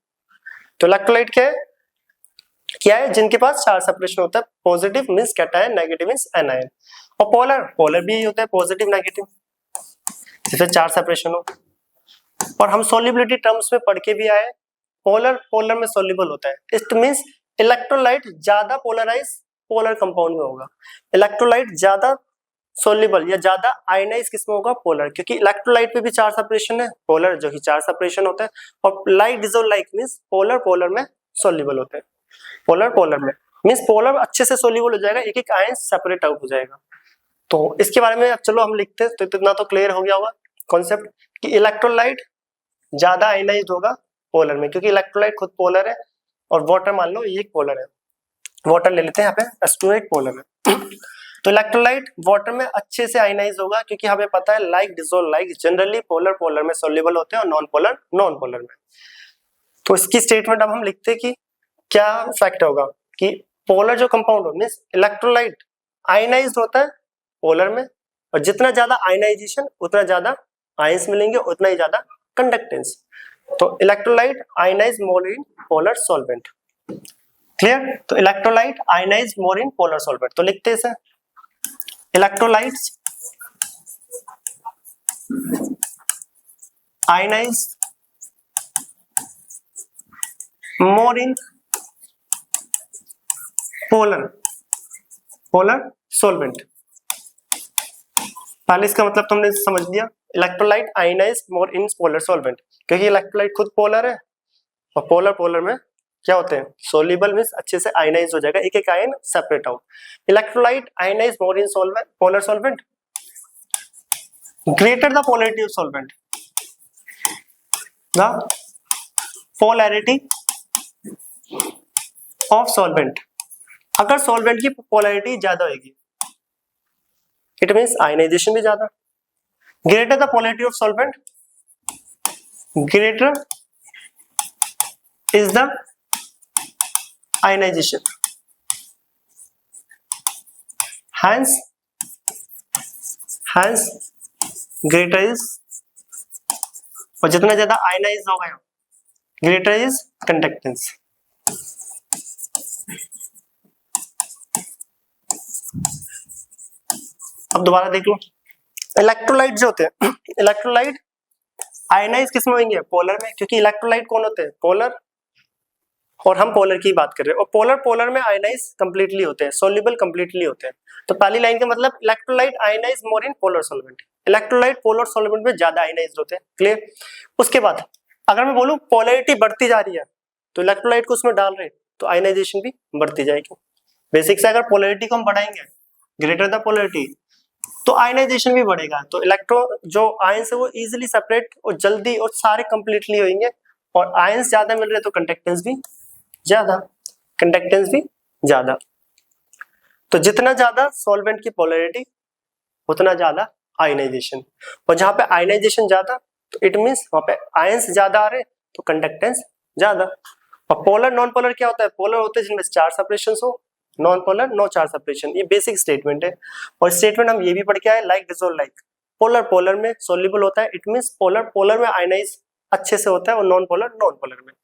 तो इलेक्ट्रोलाइट क्या है, जिनके पास चार्ज सेपरेशन होता है, positive means cation, negative means anion. और पोलर, पोलर भी यही होता है, पॉजिटिव नेगेटिव, जिससे चार्ज सेपरेशन हो। और हम सॉल्युबिलिटी टर्म्स में पढ़ के भी आए, पोलर पोलर में सॉल्युबल होता है, इट मींस इलेक्ट्रोलाइट ज्यादा पोलराइज पोलर कंपाउंड में होगा, इलेक्ट्रोलाइट ज्यादा सॉल्युबल या ज्यादा आयनाइज किसमें होगा, पोलर, क्योंकि इलेक्ट्रोलाइट पे भी चार्ज सेपरेशन है, पोलर जो कि चार्ज सेपरेशन होता है। और like dissolve like means polar polar में सॉल्युबल होते हैं, पोलर पोलर में मींस पोलर अच्छे से सोल्यूबल हो जाएगा, एक एक आयन सेपरेट आउट हो जाएगा। तो इसके बारे में अब चलो हम लिखते हैं, तो इतना तो क्लियर हो गया होगा कॉन्सेप्ट कि इलेक्ट्रोलाइट ज्यादा आयनाइज्ड होगा पोलर में, क्योंकि इलेक्ट्रोलाइट खुद पोलर है, और वाटर मान लो ये एक पोलर है, वाटर ले लेते हैं यहाँ पे, H2 एक पोलर है। तो इलेक्ट्रोलाइट वाटर में अच्छे से आयनाइज होगा, क्योंकि हमें पता है like dissolve like generally polar polar में सोल्यूबल होते हैं और नॉन पोलर नॉन पोलर में। तो इसकी स्टेटमेंट अब हम लिखते हैं कि क्या फैक्ट होगा कि पोलर जो कंपाउंड हो मींस इलेक्ट्रोलाइट आयनाइज्ड होता है पोलर में, और जितना ज्यादा आयनाइजेशन उतना ज्यादा आयंस मिलेंगे, उतना ही ज्यादा कंडक्टेंस। तो electrolyte ionise more in polar solvent, clear. तो electrolyte ionise more in polar solvent, तो लिखते हैं इसे, electrolytes ionise more in polar polar solvent. पहले इसका मतलब तुमने समझ लिया, electrolyte ionise more in polar solvent, क्योंकि इलेक्ट्रोलाइट खुद पोलर है, और पोलर पोलर में क्या होते हैं, सोल्यूबल मींस अच्छे से आयनाइज हो जाएगा, एक एक ion separate out. Electrolyte ionise more in solvent polar solvent, greater the polarity of solvent, the polarity of solvent. अगर सॉल्वेंट की पोलैरिटी ज्यादा होगी इट मींस आयनाइजेशन भी ज्यादा, greater the polarity of solvent, greater is the ionization, hence greater is, और जितना ज्यादा ionise होगा greater is conductance। अब दोबारा देख लो, इलेक्ट्रोलाइट जो होते हैं, इलेक्ट्रोलाइट आयनाइज किस में होंगे? पोलर में, क्योंकि इलेक्ट्रोलाइट कौन होते हैं? पोलर, और हम पोलर की बात कर रहे हैं। और पोलर पोलर में आयनाइज कंप्लीटली होते हैं, सोल्यूबल कंप्लीटली होते हैं। तो पहली लाइन का मतलब electrolyte ionise more in polar solvent, electrolyte polar solvent में ज्यादा आयनाइज्ड होते हैं। क्लियर? उसके बाद अगर मैं बोलूं पोलैरिटी बढ़ती जा रही है तो इलेक्ट्रोलाइट को उसमें डाल रहे तो आयनाइजेशन भी बढ़ती जाएगी। बेसिक से अगर पोलैरिटी को हम बढ़ाएंगे ग्रेटर द पोलैरिटी तो आयनाइजेशन भी बढ़ेगा, तो इलेक्ट्रो जो आयंस है वो इजीली सेपरेट और जल्दी और सारे कंप्लीटली होंगे, और आयंस ज्यादा मिल रहे तो कंडक्टेंस भी ज्यादा, कंडक्टेंस भी ज्यादा। तो जितना ज्यादा सॉल्वेंट की पोलैरिटी उतना ज्यादा आयनाइजेशन, और जहां पे आयनाइजेशन ज्यादा तो इट मींस वहां पे आयंस ज्यादा आ रहे तो कंडक्टेंस ज्यादा। और पोलर नॉन पोलर क्या होता है? पोलर होते हैं जिनमें चार सेपरेशन हो, non polar no charge separation. ये बेसिक स्टेटमेंट है। और स्टेटमेंट हम ये भी पढ़ के आए, like dissolve like. Polar polar में सोल्यूबल होता है, इट मींस पोलर पोलर में आयनाइज अच्छे से होता है, और नॉन पोलर में।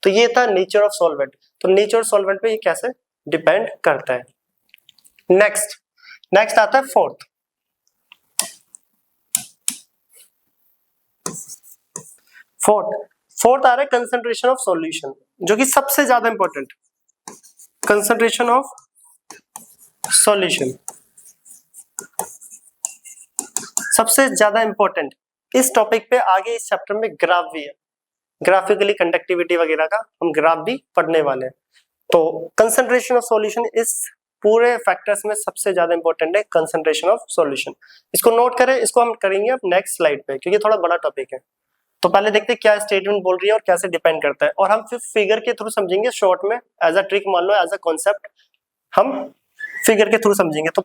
तो ये था नेचर ऑफ सॉल्वेंट। तो नेचर ऑफ सॉल्वेंट पे ये कैसे डिपेंड करता है। नेक्स्ट आता है फोर्थ। फोर्थ आ रहा है कंसंट्रेशन ऑफ सॉल्यूशन, जो कि सबसे ज्यादा इंपॉर्टेंट। कंसंट्रेशन ऑफ सॉल्यूशन सबसे ज्यादा इंपॉर्टेंट। इस टॉपिक पे आगे इस चैप्टर में ग्राफ भी है, ग्राफिकली कंडक्टिविटी वगैरह का हम ग्राफ भी पढ़ने वाले हैं। तो कंसंट्रेशन ऑफ सॉल्यूशन इस पूरे फैक्टर्स में सबसे ज्यादा इंपॉर्टेंट है, कंसंट्रेशन ऑफ सॉल्यूशन। इसको नोट करें, इसको हम करेंगे अब नेक्स्ट स्लाइड पे, क्योंकि थोड़ा बड़ा टॉपिक है। तो पहले देखते हैं क्या स्टेटमेंट बोल रही है और कैसे डिपेंड करता है, और हम फिर फिगर के थ्रू समझेंगे शॉर्ट में, एज अ ट्रिक मान लो, एज अ कॉन्सेप्ट हम फिगर के थ्रू समझेंगे। तो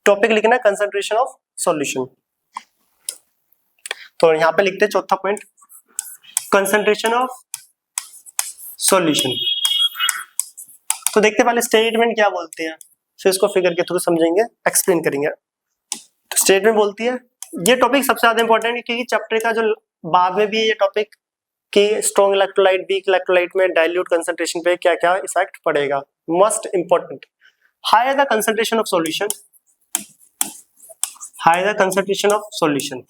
टॉपिक लिखना है कंसंट्रेशन ऑफ सॉल्यूशन। तो यहाँ पे लिखते हैं चौथा पॉइंट, कंसंट्रेशन ऑफ सॉल्यूशन। तो देखते पहले स्टेटमेंट क्या बोलती है, फिर इसको फिगर के थ्रू समझेंगे, एक्सप्लेन करेंगे। तो स्टेटमेंट बोलती है, ये टॉपिक सबसे ज्यादा इंपॉर्टेंट है क्योंकि चैप्टर का जो बाद में भी ये टॉपिक कि स्ट्रॉन्ग इलेक्ट्रोलाइट वीक इलेक्ट्रोलाइट में डाइल्यूट कंसंट्रेशन पे क्या क्या इफेक्ट पड़ेगा, must important. Higher the concentration of solution, higher the concentration of solution,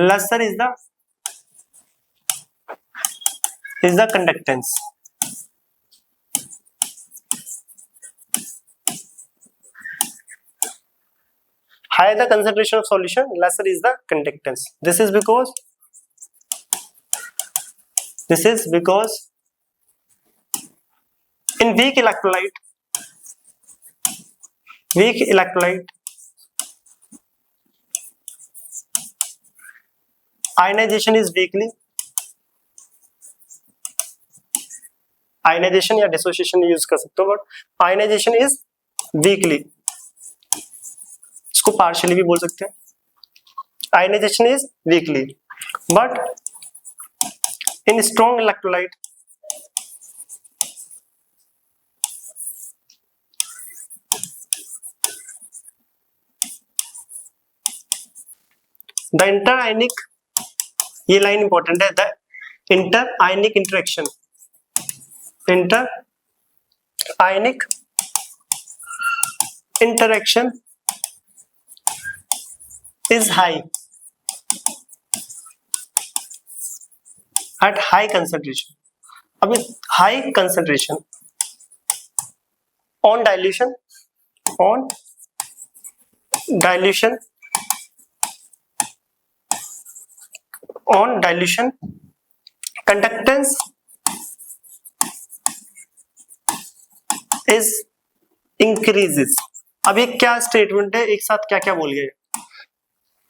lesser is the conductance. Higher the concentration of solution, lesser is the conductance. This is because in weak electrolyte ionization is weakly, ionization या dissociation use कर सकते हो, but ionization is weakly, इसको partially भी बोल सकते हैं। ionization is weakly, but in strong electrolyte the interionic, ये लाइन इंपॉर्टेंट है, the inter ionic interaction, inter ionic interaction is high at high concentration. अभी high concentration on dilution conductance is increases। अब ये क्या स्टेटमेंट है, एक साथ क्या क्या बोल गए,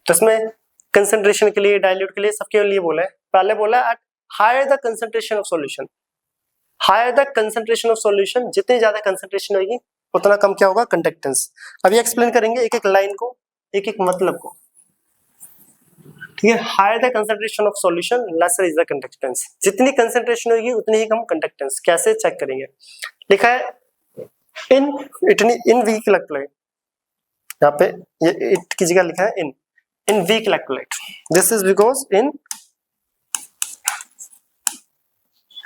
तो इसमें कंसंट्रेशन के लिए, डाइल्यूट के लिए, सबके लिए बोला है। पहले बोला at higher the concentration of solution, higher the concentration of solution, जितनी ज्यादा कंसंट्रेशन होगी उतना कम क्या होगा, कंडक्टेंस। अभी एक्सप्लेन करेंगे एक एक लाइन को, एक एक मतलब को, ठीक है। Higher the concentration of solution, lesser is the conductance. जितनी कंसंट्रेशन होगी उतनी ही कम कंडक्टेंस। कैसे चेक करेंगे, लिखा है इन वीक इलेक्ट्रोलाइट, यहाँ पे ये इट की जगह लिखा है in weak electrolyte. This is because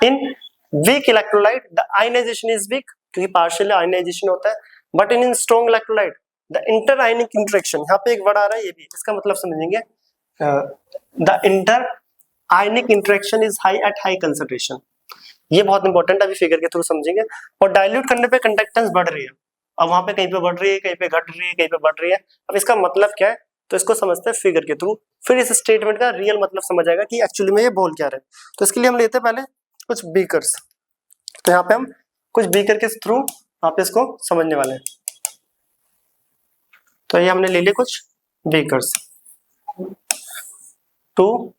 in weak electrolyte the ionisation is weak, क्योंकि पार्शियल आयनाइजेशन होता है, but in strong electrolyte the inter ionic interaction, यहाँ पे एक वर्ड आ रहा है, ये भी इसका मतलब समझेंगे, the inter ionic interaction is high at high concentration. ये बहुत इंपॉर्टेंट, अभी फिगर के थ्रू समझेंगे। और डाइल्यूट करने पे कंडक्टेंस बढ़ रही है, अब वहां पे कहीं पे बढ़ रही है, कहीं पे घट रही है, कहीं पे बढ़ रही है। अब इसका मतलब क्या है, तो इसको समझते हैं फिगर के थ्रू, फिर इस स्टेटमेंट का रियल मतलब समझ आएगा कि एक्चुअली में ये बोल क्या रहे हैं। तो इसके लिए हम लेते हैं पहले कुछ बीकर्स। तो यहाँ पे हम कुछ बीकर के थ्रू यहाँ पे इसको समझने वाले हैं। तो ये हमने ले लिए कुछ बीकर्स, 2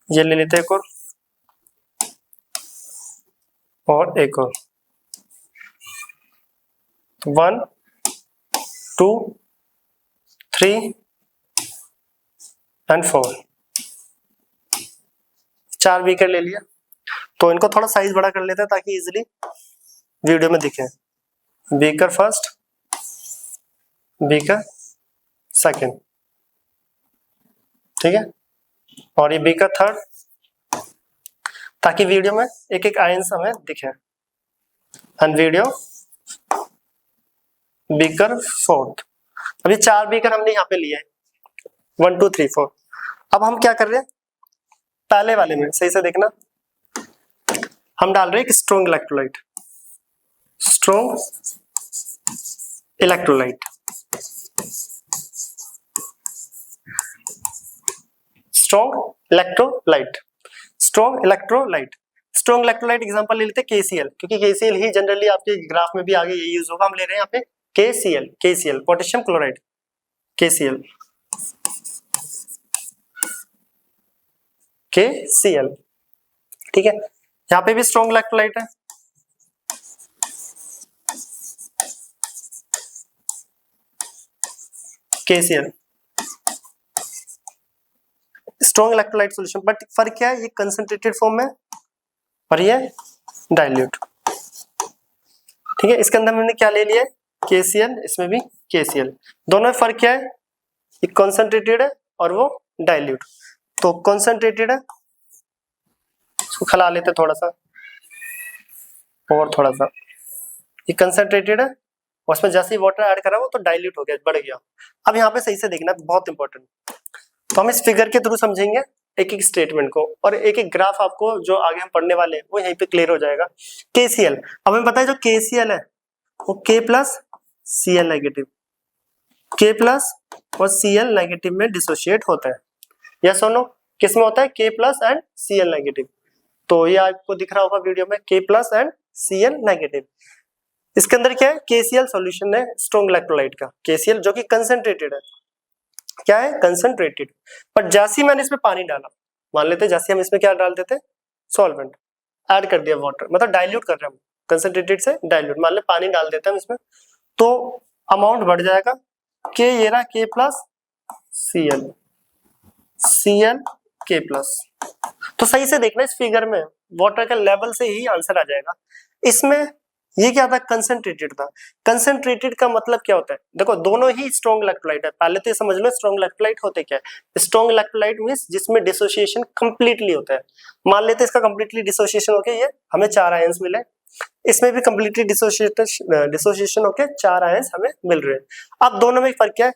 ये ले लेते हैं एक और एक और 1 2 3 एंड 4, 4 बीकर ले लिया। तो इनको थोड़ा साइज बड़ा कर लेते हैं ताकि इजीली वीडियो में दिखे। बीकर फर्स्ट, बीकर सेकंड, ठीक है, और ये बीकर थर्ड, ताकि वीडियो में एक एक आयंस हमें दिखे। And video beaker fourth. अभी 4 बीकर हमने यहाँ पे लिए 1 2 3 4। अब हम क्या कर रहे हैं, पहले वाले में सही से देखना, हम डाल रहे हैं एक strong electrolyte, strong electrolyte, strong electrolyte, strong electrolyte. Strong electrolyte example ले लेते हैं KCl, क्योंकि KCl ही जनरली आपके ग्राफ में भी आगे ये यूज होगा। हम ले रहे हैं यहाँ पे KCl, पोटेशियम क्लोराइड, KCl, ठीक है। यहाँ पे भी स्ट्रॉन्ग इलेक्ट्रोलाइट है, KCl, strong electrolyte solution. But फर्क क्या है, ये कंसंट्रेटेड फॉर्म में और ये डाइल्यूट, ठीक है। इसके अंदर मैंने क्या ले लिया है, KCl, इसमें भी KCl। दोनों में फर्क क्या है, ये कंसंट्रेटेड है और वो डाइल्यूट। तो कंसंट्रेटेड है, इसको खिला लेते थोड़ा सा और थोड़ा सा, ये कंसंट्रेटेड है और उसमें जैसे ही वाटर ऐड करा वो तो डाइल्यूट हो गया, बढ़ गया। अब यहाँ पे सही से देखना, बहुत इंपॉर्टेंट। तो हम इस फिगर के थ्रू समझेंगे एक एक स्टेटमेंट को, और एक एक ग्राफ आपको जो आगे हम पढ़ने वाले हैं वो यहीं पे क्लियर हो जाएगा। KCl, अब हमें पता है जो KCl है वो K plus Cl negative, K plus और Cl नेगेटिव में डिसोशिएट होता है। यस और नो, किस में होता है, K plus and Cl negative. तो ये आपको दिख रहा होगा वीडियो में, K plus and Cl negative. इसके अंदर क्या है, KCl सॉल्यूशन है स्ट्रॉन्ग इलेक्ट्रोलाइट का, KCl जो कि कंसंट्रेटेड है, क्या है, कंसंट्रेटेड। पर जैसे ही मैंने इसमें पानी डाला, मान लेते जैसे हम इसमें क्या डाल देते, सॉल्वेंट ऐड कर दिया, वाटर मतलब डाइल्यूट कर रहे हैं हम, कंसंट्रेटेड से डाइल्यूट, मान ले पानी डाल देते हैं हम इसमें, तो अमाउंट बढ़ जाएगा, K ये रहा K plus Cl, Cl K plus. तो सही से देखना इस फिगर में वाटर का लेवल से ही आंसर आ जाएगा। इसमें ये क्या था, कंसंट्रेटेड था। कंसंट्रेटेड का मतलब क्या होता है, देखो दोनों ही स्ट्रॉन्ग इलेक्ट्रोलाइट है, पहले तो ये समझ लो स्ट्रॉन्ग इलेक्ट्रोलाइट होते क्या है। स्ट्रॉन्ग इलेक्ट्रोलाइट मींस जिसमें डिसोसिएशन कंप्लीटली होता है। मान लेते इसका कंप्लीटली डिसोसिएशन होके ये हमें 4 आयंस मिले, इसमें भी कंप्लीटली डिसोसिएशन होके 4 आयंस हमें मिल रहे हैं। अब दोनों में फर्क क्या है,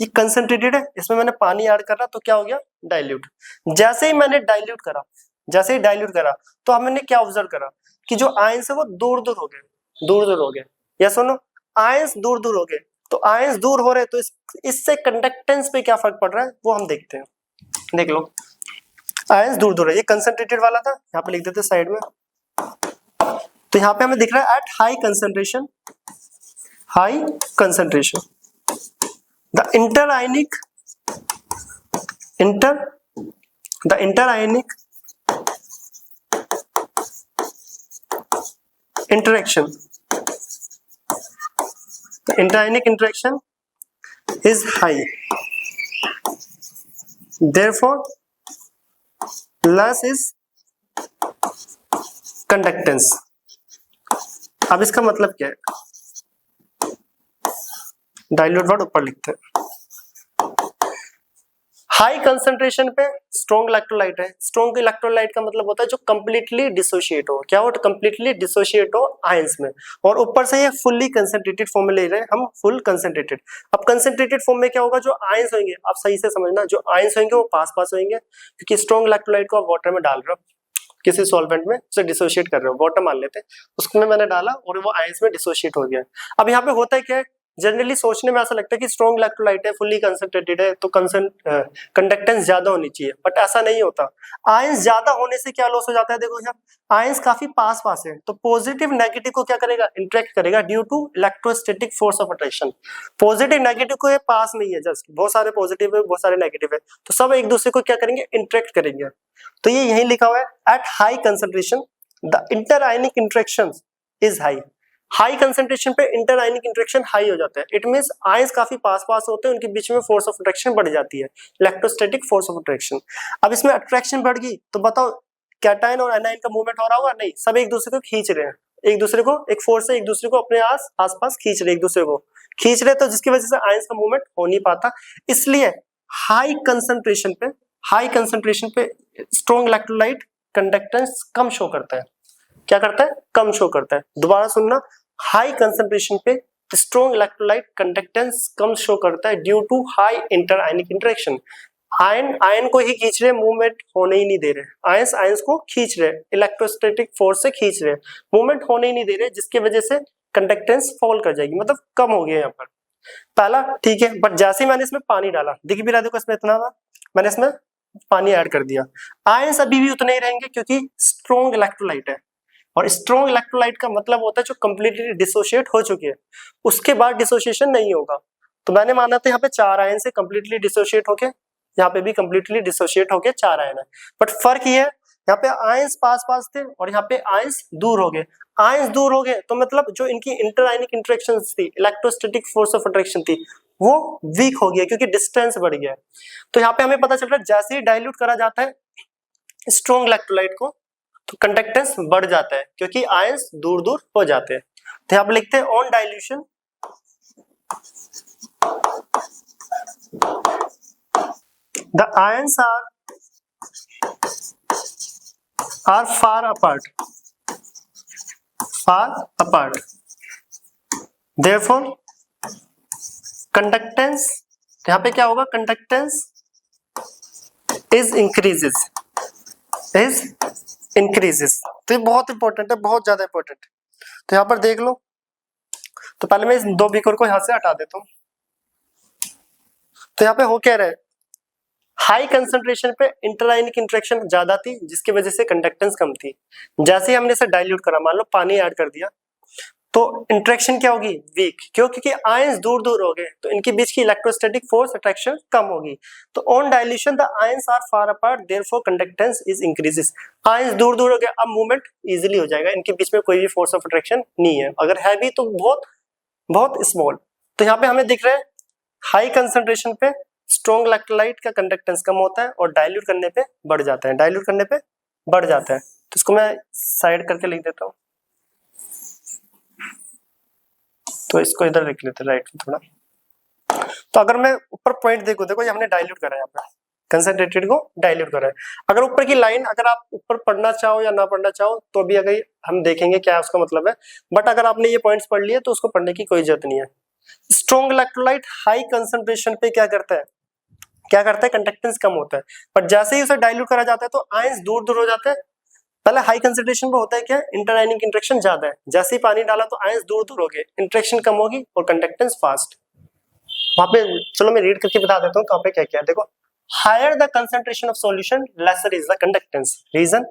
ये कंसंट्रेटेड है, इसमें मैंने पानी ऐड करा तो क्या हो गया, डाइल्यूट। जैसे ही मैंने डाइल्यूट करा, जैसे ही डाइल्यूट करा तो हमने क्या ऑब्जर्व करा कि जो आयंस है वो दूर दूर हो गए, दूर दूर हो गए। या सुनो, आयंस दूर दूर हो गए, तो आयंस दूर हो रहे तो इससे कंडक्टेंस पे क्या फर्क पड़ रहा है वो हम देखते हैं। देख लो, आयंस दूर दूर है, ये कंसंट्रेटेड वाला था, यहाँ पे लिख देते साइड में। तो यहाँ पे हमें दिख रहा है at high concentration, high concentration the interionic interaction, the interanic interaction is high, therefore less is conductance। अब इसका मतलब क्या है, डाइल्यूट वर्ड ऊपर लिखते हैं। हाई कंसंट्रेशन पे स्ट्रॉन्ग इलेक्ट्रोलाइट है। स्ट्रॉन्ग इलेक्ट्रोलाइट का मतलब होता है जो कंप्लीटली डिसोशिएट हो। क्या हो? कंप्लीटली डिसोशिएट हो आयंस में, और ऊपर से ये फुल्ली कंसंट्रेटेड फॉर्म में ले रहे हैं हम, फुल कंसंट्रेटेड। अब कंसंट्रेटेड फॉर्म में क्या होगा, जो आयंस होंगे, आप सही से समझना, जो आयंस होंगे वो पास पास होंगे, क्योंकि स्ट्रॉन्ग इलेक्ट्रोलाइट को आप वाटर में डाल रहे हो, किसी सॉल्वेंट में उसे डिसोशिएट कर रहे हो, वाटर मान लेते हैं, उसमें मैंने डाला और वो आयंस में डिसोशिएट हो गया। अब यहाँ पे होता है क्या है, जनरली सोचने में ऐसा लगता है कि स्ट्रॉन्ग इलेक्ट्रोलाइट है, फुल्ली कंसंट्रेटेड है, तो कंडक्टेंस ज्यादा होनी चाहिए, बट ऐसा नहीं होता। आयंस ज्यादा होने से क्या लॉस हो जाता है, देखो यहाँ आयंस काफी पास पास है, तो पॉजिटिव नेगेटिव को क्या करेगा, इंटरेक्ट करेगा due to electrostatic force of attraction. Positive negative को ये पास नहीं है, जस्ट बहुत सारे पॉजिटिव है, बहुत सारे नेगेटिव है, तो सब एक दूसरे को क्या करेंगे, इंटरेक्ट करेंगे। तो ये यही लिखा हुआ है, at high concentration the interionic interaction is high. High concentration पे इंटरआयनिक इंटरेक्शन हाई हो जाता है, इट मींस आयंस काफी पास पास होते हैं, उनके बीच में फोर्स ऑफ अट्रैक्शन बढ़ जाती है, इलेक्ट्रोस्टैटिक फोर्स ऑफ अट्रैक्शन। अब इसमें अट्रैक्शन बढ़ गई तो बताओ कैटायन और एनायन का मूवमेंट हो रहा होगा, नहीं, सब एक दूसरे को खींच रहे हैं, एक दूसरे को, एक फोर्स से एक दूसरे को अपने आस पास खींच रहे, एक दूसरे को खींच रहे, तो जिसकी वजह से आयंस का मूवमेंट हो नहीं पाता। इसलिए हाई कंसंट्रेशन पे स्ट्रॉन्ग इलेक्ट्रोलाइट कंडक्टेंस कम शो करता है। क्या करता है? कम शो करता है। दोबारा सुनना, हाई कंसंट्रेशन पे स्ट्रॉन्ग इलेक्ट्रोलाइट कंडक्टेंस कम शो करता है due to high interionic interaction. Ion को ही खींच रहे, मूवमेंट होने ही नहीं दे रहे, आयंस को खींच रहे, इलेक्ट्रोस्टैटिक फोर्स से खींच रहे, मूवमेंट होने ही नहीं दे रहे, जिसकी वजह से कंडक्टेंस फॉल कर जाएगी, मतलब कम हो गया यहाँ पर। पहला ठीक है, बट जैसे ही मैंने इसमें पानी डाला, दिख भी रहा देखो इसमें इतना था, मैंने इसमें पानी ऐड कर दिया, आयंस अभी भी उतने ही रहेंगे क्योंकि स्ट्रॉन्ग इलेक्ट्रोलाइट है, और स्ट्रॉन्ग इलेक्ट्रोलाइट का मतलब होता है जो कंप्लीटली डिसोशिएट हो चुके हैं, उसके बाद डिसोशिएशन नहीं होगा। तो मैंने माना था यहाँ पे 4 आयन से कंप्लीटली डिसोशिएट होके, यहाँ पे भी कंप्लीटली डिसोशिएट होके 4 आयन है, बट फर्क ये है, यहाँ पे आयंस पास पास थे और यहाँ पे आयंस दूर हो गए। आयंस दूर हो गए तो मतलब जो इनकी इंटरआयनिक इंटरेक्शंस थी, इलेक्ट्रोस्टैटिक फोर्स ऑफ अट्रैक्शन थी, वो वीक हो गया क्योंकि डिस्टेंस बढ़ गया। तो यहाँ पे हमें पता चल रहा है जैसे ही डाइल्यूट करा जाता है स्ट्रॉन्ग इलेक्ट्रोलाइट को, तो कंडक्टेंस बढ़ जाता है क्योंकि आयंस दूर दूर हो जाते हैं। तो यहाँ पे लिखते हैं on dilution the ions are far apart therefore conductance, यहाँ पे क्या होगा, कंडक्टेंस इज इंक्रीजेस। तो ये बहुत इंपॉर्टेंट है, बहुत ज्यादा इंपॉर्टेंट। तो यहाँ पर देख लो, तो पहले मैं इस 2 बीकर को यहाँ से हटा देता हूँ। तो यहाँ पे हो क्या रहा है, हाई कंसंट्रेशन पे इंटरआयनिक इंटरेक्शन ज्यादा थी, जिसकी वजह से कंडक्टेंस कम थी। जैसे ही हमने इसे डाइल्यूट करा, मान लो पानी ऐड कर दिया, तो इंटरेक्शन क्या होगी, वीक। क्यों? क्योंकि आयंस दूर दूर हो गए, तो इनके बीच की इलेक्ट्रोस्टैटिक फोर्स अट्रैक्शन कम होगी। तो on dilution the ions are far apart therefore conductance is increases. Ions दूर दूर हो गए, अब मूवमेंट इजीली हो जाएगा, इनके बीच में कोई भी फोर्स ऑफ अट्रैक्शन नहीं है, अगर है भी तो बहुत बहुत स्मॉल। तो यहाँ पे हमें दिख रहा है हाई कंसंट्रेशन पे स्ट्रॉन्ग इलेक्ट्रोलाइट का कंडक्टेंस कम होता है और डाइल्यूट करने पे बढ़ जाता है, डाइल्यूट करने पे बढ़ जाता है। तो इसको मैं साइड करके लिख देता हूँ, तो इसको इधर लिख लेते हैं राइट में थोड़ा। तो अगर मैं ऊपर पॉइंट देखो ये हमने डाइल्यूट करा है, यहाँ पे कंसंट्रेटेड को डाइल्यूट करा है। अगर ऊपर की लाइन अगर आप ऊपर पढ़ना चाहो या ना पढ़ना चाहो तो भी अगर हम देखेंगे क्या उसका मतलब है, बट अगर आपने ये पॉइंट्स पढ़ लिए तो उसको पढ़ने की कोई जरूरत नहीं है। स्ट्रॉन्ग इलेक्ट्रोलाइट हाई कंसंट्रेशन पे क्या करता है, कंडक्टेंस कम होता है, बट जैसे ही उसे डाइल्यूट करा जाता है तो आयंस दूर दूर हो जाते हैं। पहले हाई कंसंट्रेशन पे होता है क्या, इंटरआयनिक इंटरेक्शन ज्यादा है, जैसे ही पानी डाला तो आयंस दूर दूर हो गए, इंटरेक्शन कम होगी और कंडक्टेंस फास्ट। वहां पे चलो मैं रीड करके बता देता हूँ कहाँ पे क्या क्या है। देखो, higher the concentration of solution lesser is the conductance, reason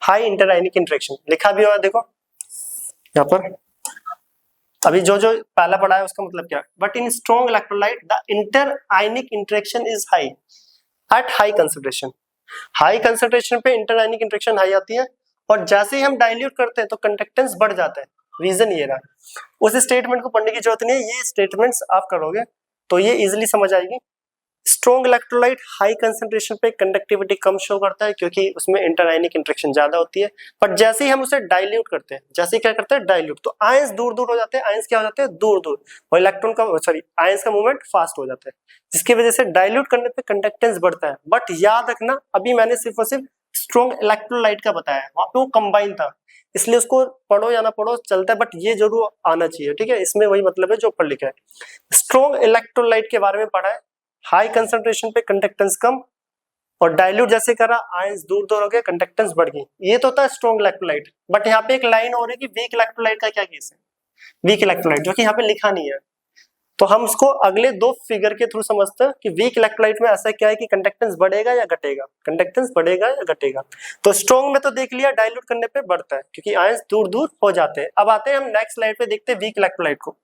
high interionic interaction, लिखा भी हुआ है देखो यहाँ पर। अभी जो जो पहला पढ़ा है उसका मतलब क्या, but in strong electrolyte the interionic interaction is high at high concentration. High concentration पे इंटरआयनिक इंटरेक्शन हाई आती है और जैसे ही हम डाइल्यूट करते हैं तो कंडक्टेंस बढ़ जाता है, रीजन ये रहा। उस स्टेटमेंट को पढ़ने की जरूरत नहीं है, ये स्टेटमेंट्स आप करोगे तो ये इजीली समझ आएगी। स्ट्रॉन्ग इलेक्ट्रोलाइट हाई कंसंट्रेशन पे कंडक्टिविटी कम शो करता है क्योंकि उसमें इंटरआयनिक इंटरेक्शन ज्यादा होती है, पर जैसे ही हम उसे डाइल्यूट करते हैं, जैसे क्या करते हैं डाइल्यूट, तो आयंस दूर दूर हो जाते हैं, आयंस क्या हो जाते हैं दूर दूर, और इलेक्ट्रॉन का आयंस का मूवमेंट फास्ट हो जाता है, जिसकी वजह से डाइल्यूट करने पे कंडक्टेंस बढ़ता है। बट याद रखना अभी मैंने सिर्फ और सिर्फ स्ट्रॉन्ग इलेक्ट्रोलाइट का बताया, वहां पे वो कंबाइन था, इसलिए उसको पढ़ो या ना पढ़ो चलता है, बट ये जरूर आना चाहिए, ठीक है, इसमें वही मतलब है जो ऊपर लिखा है। स्ट्रॉन्ग इलेक्ट्रोलाइट के बारे में पढ़ा है, हाई कंसंट्रेशन पे कंडक्टेंस कम, और डाइल्यूट जैसे करा आयंस दूर दूर हो गए, कंडक्टेंस बढ़ गई, ये तो होता है स्ट्रॉन्ग इलेक्ट्रोलाइट। बट यहाँ पे एक लाइन हो रही है कि वीक इलेक्ट्रोलाइट का क्या केस है, वीक इलेक्ट्रोलाइट जो कि यहाँ पे लिखा नहीं है, तो हम इसको अगले दो फिगर के थ्रू समझते हैं कि वीक इलेक्ट्रोलाइट में ऐसा क्या है कि कंडक्टेंस बढ़ेगा या घटेगा, कंडक्टेंस बढ़ेगा या घटेगा। तो स्ट्रॉन्ग में तो देख लिया डाइल्यूट करने पे बढ़ता है क्योंकि आयंस दूर दूर हो जाते हैं। अब आते हैं हम नेक्स्ट स्लाइड पे, देखते हैं वीक इलेक्ट्रोलाइट को।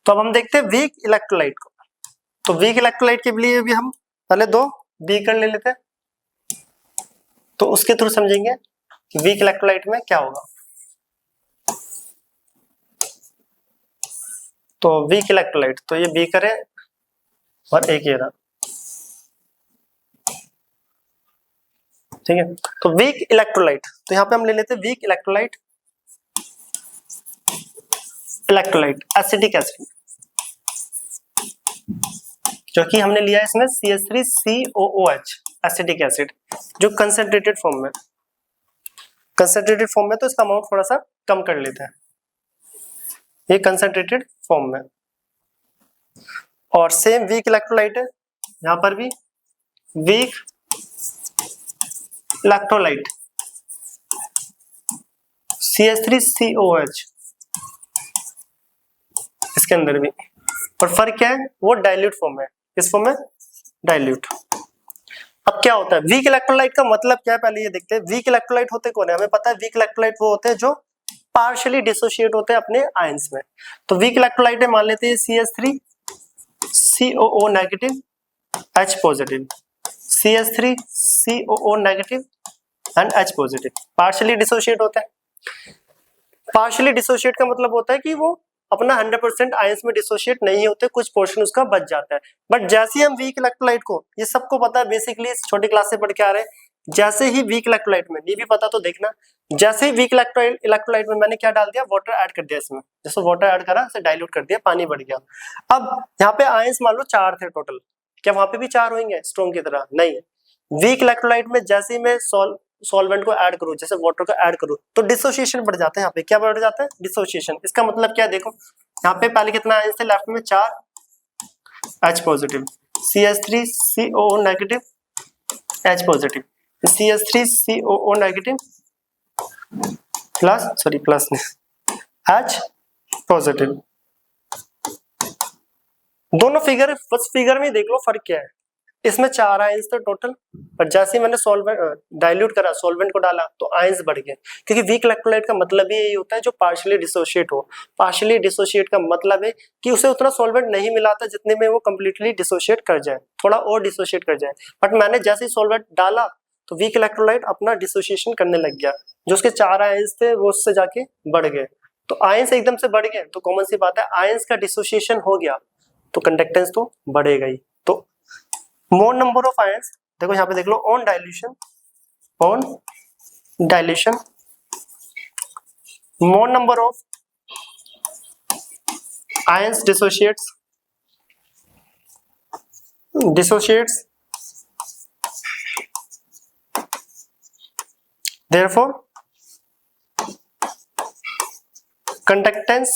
तो अब हम देखते हैं वीक इलेक्ट्रोलाइट को। तो वीक इलेक्ट्रोलाइट के लिए भी हम पहले दो बीकर ले लेते हैं, तो उसके थ्रू समझेंगे कि वीक इलेक्ट्रोलाइट में क्या होगा। तो वीक इलेक्ट्रोलाइट, तो ये बीकर है और एक ये रहा, ठीक है। तो वीक इलेक्ट्रोलाइट, तो यहाँ पे हम ले लेते हैं weak electrolyte, electrolyte acetic acid, जो कि हमने लिया है इसमें CH3COOH एसिटिक एसिड, जो कंसंट्रेटेड फॉर्म में, कंसंट्रेटेड फॉर्म में तो इसका अमाउंट थोड़ा सा कम कर लेते हैं, ये कंसंट्रेटेड फॉर्म में। और सेम वीक इलेक्ट्रोलाइट है, यहां पर भी वीक इलेक्ट्रोलाइट CH3COH, इसके अंदर भी, और फर्क क्या है, वो डाइल्यूट फॉर्म है, किस फॉर्म में, डाइल्यूट। अब क्या होता है वीक इलेक्ट्रोलाइट का मतलब क्या है, पहले ये देखते हैं। वीक इलेक्ट्रोलाइट होते कौन है, हमें पता है वीक इलेक्ट्रोलाइट वो होते हैं जो पार्शियली डिसोशिएट होते हैं अपने आयंस में। तो वीक इलेक्ट्रोलाइट है, मान लेते हैं CH3COO negative H positive, CH3COO negative and H positive, partially dissociate होता है। पार्शियली डिसोशिएट का मतलब होता है कि वो अपना 100% आयंस में डिसोशिएट नहीं होते, कुछ पोर्शन उसका बच जाता है। बट जैसे ही हम वीक इलेक्ट्रोलाइट को, ये सबको पता है बेसिकली, छोटी क्लास से पढ़ के आ रहे हैं, जैसे ही वीक इलेक्ट्रोलाइट में, ये भी पता तो देखना, जैसे ही वीक इलेक्ट्रोलाइट में मैंने क्या डाल दिया, वाटर ऐड कर दिया इसमें, जैसे वाटर ऐड करा इसे डाइल्यूट कर दिया, पानी बढ़ गया। अब यहाँ पे आयंस मान लो 4 थे टोटल, क्या वहां पे भी 4 होंगे स्ट्रॉन्ग की तरह, नहीं। वीक इलेक्ट्रोलाइट में जैसे ही मैं सॉल्वेंट को ऐड करूं, जैसे वाटर को ऐड करूं, तो डिसोसिएशन बढ़ जाता है। यहाँ पे क्या बढ़ जाता है, डिसोसिएशन। इसका मतलब क्या है, देखो यहाँ पे पहले कितना आयंस थे, लेफ्ट में 4 H positive, CH3COO negative H positive, CH3COO negative plus H positive. दोनों फिगर, बस फिगर में देख लो फर्क क्या है। इसमें 4 आयंस थे टोटल, पर जैसे ही मैंने सॉल्वेंट डाइल्यूट करा, सॉल्वेंट को डाला, तो आयंस बढ़ गए, क्योंकि वीक इलेक्ट्रोलाइट का मतलब ही यही होता है जो पार्शियली डिसोशिएट हो। पार्शियली डिसोशिएट का मतलब है कि उसे उतना सॉल्वेंट नहीं मिलाता जितने में वो कंप्लीटली डिसोशिएट कर जाए, थोड़ा और डिसोशिएट कर जाए। बट मैंने जैसे ही सॉल्वेंट डाला तो वीक इलेक्ट्रोलाइट अपना डिसोशिएशन करने लग गया, जो उसके 4 आयंस थे वो उससे जाके बढ़ गए। तो आयंस एकदम से बढ़ गए तो कॉमन सी बात है, आयंस का डिसोशिएशन हो गया तो कंडक्टेंस तो बढ़ेगा ही। तो मोर नंबर ऑफ आयंस, देखो यहाँ पे देख लो, on dilution more number of ions dissociates therefore conductance